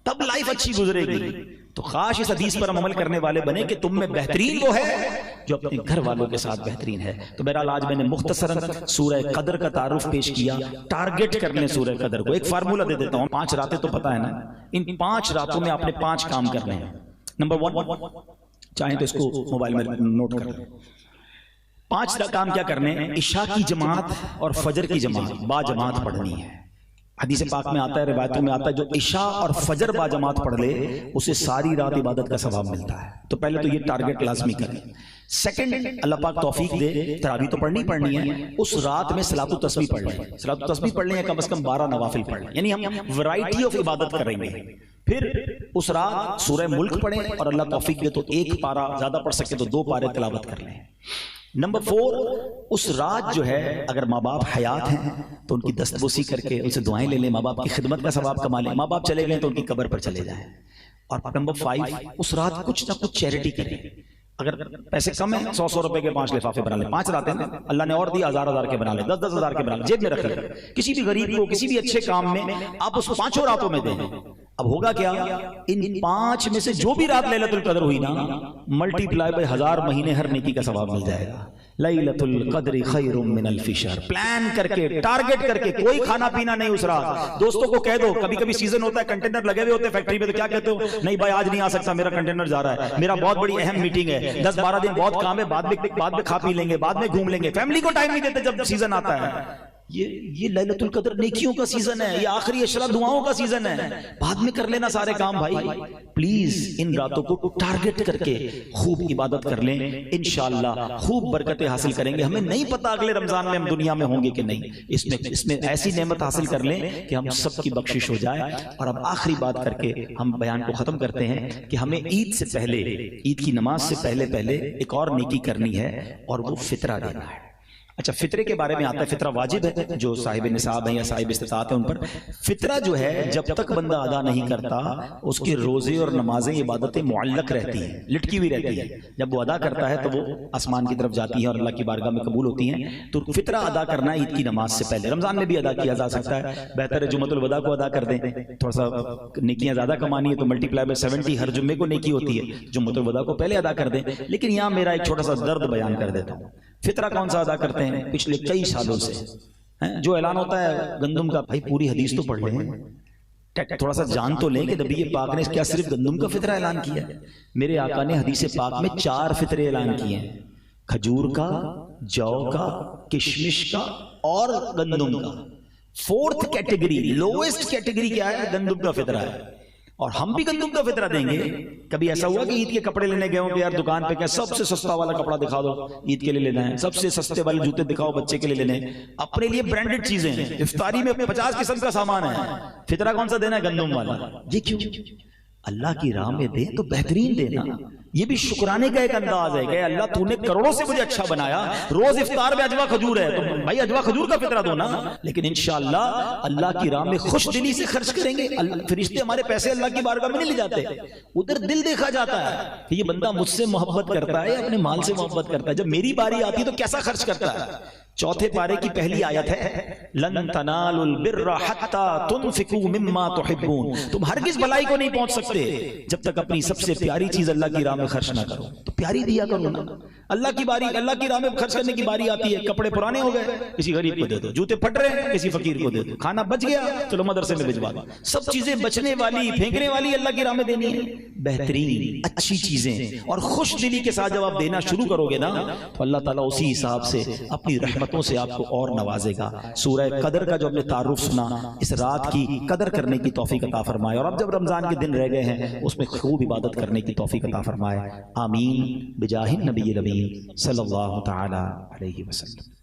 تب لائف اچھی گزرے گی. تو خاص اس حدیث پر ہم عمل کرنے والے بنے کہ تم میں بہترین وہ ہے جو اپنے گھر والوں کے ساتھ بہترین ہے. تو بہرحال آج میں نے مختصراً سورہ قدر کا تعارف پیش کیا. ٹارگٹ کر لیں سورہ قدر کو. ایک فارمولہ دے دیتا ہوں، 5 راتیں تو پتہ ہے نا، ان 5 راتوں میں آپ نے 5 کام کرنے ہیں. نمبر 1، چاہیں تو اس کو موبائل میں نوٹ کر لیں. 5 کام کیا کرنے ہیں؟ عشاء کی جماعت اور فجر کی جماعت با جماعت پڑھنی ہے. حدیث پاک میں آتا ہے، روایتوں میں آتا ہے، جو عشاء اور فجر با جماعت پڑھ لے اسے ساری رات عبادت کا ثواب ملتا ہے. تو پہلے تو یہ ٹارگٹ لازمی کریں. سیکنڈ، اللہ پاک توفیق دے، تراویح تو پڑھنی ہے، اس رات میں صلاۃ التسبیح پڑھ لیں. صلاۃ التسبیح پڑھ لیں یا کم از کم 12 نوافل پڑھ لیں، یعنی ہم ورائٹی آف عبادت کریں گے. پھر اس رات سورہ ملک پڑھیں اور اللہ توفیق دے تو 1 پارہ، زیادہ پڑھ سکے تو 2 پارے تلاوت کر لیں. نمبر 4، اس رات جو ہے اگر ماں باپ حیات ہیں تو ان کی دستبوسی کر کے ان سے دعائیں لے لیں، ماں باپ کی خدمت کا ثواب کما لیں. ماں باپ چلے گئے تو ان کی قبر پر چلے جائیں. اور نمبر 5، اس رات کچھ نہ کچھ چیریٹی کریں. اگر پیسے کم ہیں 100 روپے کے 5 لفافے بنا لیں. 5 راتیں ہیں، اللہ نے اور دی 1000 کے بنا لیں، 10 ہزار کے بنا لیں، جیب میں رکھ لیں. کسی بھی غریب کو کسی بھی اچھے کام میں آپ اس 5 راتوں میں دیں. اب ہوگا کیا؟ ان 5 میں سے جو بھی رات لیلۃ القدر ہوئی نا، ملٹی پلائی بائی 1000 مہینے ہر نیکی کا ثواب مل جائے گا. لیلۃ القدر خیر من الف شہر. پلان کر کے، ٹارگٹ کر کے، کوئی کھانا پینا نہیں اس رات. دوستوں کو کہہ دو، کبھی کبھی سیزن ہوتا ہے کنٹینر لگے ہوئے ہوتے ہیں فیکٹری میں، تو کیا کہتے ہو؟ نہیں بھائی آج نہیں آ سکتا، میرا کنٹینر جا رہا ہے، میرا بہت بڑی اہم میٹنگ ہے، 10-12 دن بہت کام ہے، بعد میں کھا پی لیں گے، بعد میں گھوم لیں گے. فیملی کو ٹائم نہیں دیتے جب سیزن آتا ہے. یہ لیلۃ القدر نیکیوں کا سیزن ہے، یہ آخری عشرہ دعاؤں کا سیزن ہے. بعد میں کر لینا سارے کام. بھائی پلیز ان راتوں کو ٹارگٹ کر کے خوب عبادت کر لیں، انشاءاللہ خوب برکتیں حاصل کریں گے. ہمیں نہیں پتا اگلے رمضان میں ہم دنیا میں ہوں گے کہ نہیں. اس میں ایسی نعمت حاصل کر لیں کہ ہم سب کی بخشش ہو جائے. اور اب آخری بات کر کے ہم بیان کو ختم کرتے ہیں کہ ہمیں عید سے پہلے، عید کی نماز سے پہلے ایک اور نیکی کرنی ہے، اور وہ فطرہ دینا ہے. اچھا فطرے کے بارے میں آتا ہے، فطرہ واجب ہے جو صاحب نصاب ہیں یا صاحب استطاعت ہیں ان پر. فطرہ جو ہے جب تک بندہ ادا نہیں کرتا اس کے روزے اور نمازیں عبادتیں معلق رہتی ہیں، لٹکی ہوئی رہتی ہے. جب وہ ادا کرتا ہے تو وہ آسمان کی طرف جاتی ہیں اور اللہ کی بارگاہ میں قبول ہوتی ہیں. تو فطرہ ادا کرنا عید کی نماز سے پہلے، رمضان میں بھی ادا کیا جا سکتا ہے. بہتر ہے جمعۃ الوداع کو ادا کر دیں، تھوڑا سا نیکیاں زیادہ کمانی ہے تو ملٹی پلائی بائی 70 ہر جمعے کو نیکی ہوتی ہے. جمعۃ الوداع کو پہلے ادا کر دیں. لیکن یہاں میرا ایک چھوٹا سا درد بیان کر دیتا ہوں. فطرہ کون سا ادا کرتے ہیں؟ پچھلے کئی سالوں سے جو اعلان ہوتا ہے گندم کا، بھائی پوری حدیث تو پڑھ لیں. تھوڑا سا جان تو لیں کہ نبی پاک نے کیا صرف گندم کا فطرہ اعلان کیا ہے؟ میرے آقا نے حدیث پاک میں 4 فطرے اعلان کیے ہیں، کھجور کا، جو کا، کشمش کا اور گندم کا۔ 4th کیٹیگری، لوئسٹ کیٹیگری کیا ہے؟ گندم کا فطرہ ہے، اور ہم بھی گندم کا فطرہ دیں گے۔ کبھی ایسا ہوا کہ عید کے کپڑے لینے گئے ہوں کہ یار دکان پہ کیا سب سے سستا والا کپڑا دکھا دو، عید کے لیے لینا ہے، سب سے سستے والے جوتے دکھاؤ بچے کے لیے لینے ہیں، اپنے لیے برانڈڈ چیزیں ہیں، افطاری میں 50 قسم کا سامان ہے، فطرہ کون سا دینا ہے؟ گندم والا۔ یہ کیوں؟ اللہ کی راہ میں دیں تو بہترین دینا۔ یہ بھی شکرانے کا ایک انداز ہے کہ اللہ تو نے کروڑوں سے مجھے اچھا بنایا، روز افطار میں اجوا کھجور ہے تو بھائی اجوا کھجور کا فطرہ دو نا، لیکن انشاءاللہ اللہ کی راہ میں خوش دلی سے خرچ کریں گے۔ فرشتے ہمارے پیسے اللہ کی بارگاہ میں نہیں لے جاتے، ادھر دل دیکھا جاتا ہے کہ یہ بندہ مجھ سے محبت کرتا ہے، اپنے مال سے محبت کرتا ہے، جب میری باری آتی ہے تو کیسا خرچ کرتا ہے۔ 4 پارے کی پہلی آیت ہے لن تنالوا البر حتى تنفقوا مما تحبون، تم ہرگز بھلائی کو نہیں پہنچ سکتے جب تک اپنی سب سے پیاری چیز اللہ کی راہ میں خرچ نہ کرو۔ تو پیاری دیا کرو نا، اللہ کی باری، اللہ کی راہ میں خرچ کرنے کی باری آتی ہے، کپڑے پرانے ہو گئے کسی غریب کو دے دو، جوتے پھٹ رہے ہیں کسی فقیر کو دے دو، کھانا بچ گیا چلو مدرسے میں بھجوا دو، سب چیزیں بچنے والی پھینکنے والی اللہ کی راہ میں دینی ہے، بہترین اچھی چیزیں، اور خوش دلی کے ساتھ جب آپ دینا شروع کرو گے نا تو اللہ تعالیٰ اسی حساب سے اپنی رحمتوں سے آپ کو اور نوازے گا۔ سورہ قدر کا جو ہم نے تعارف سنا، اس رات کی قدر کرنے کی توفیق عطا فرمائے، اور اب جب رمضان کے دن رہ گئے ہیں اس میں خوب عبادت کرنے کی توفیق عطا فرمائے، آمین بجاہ النبی الامین صلی اللہ تعالی علیہ وسلم۔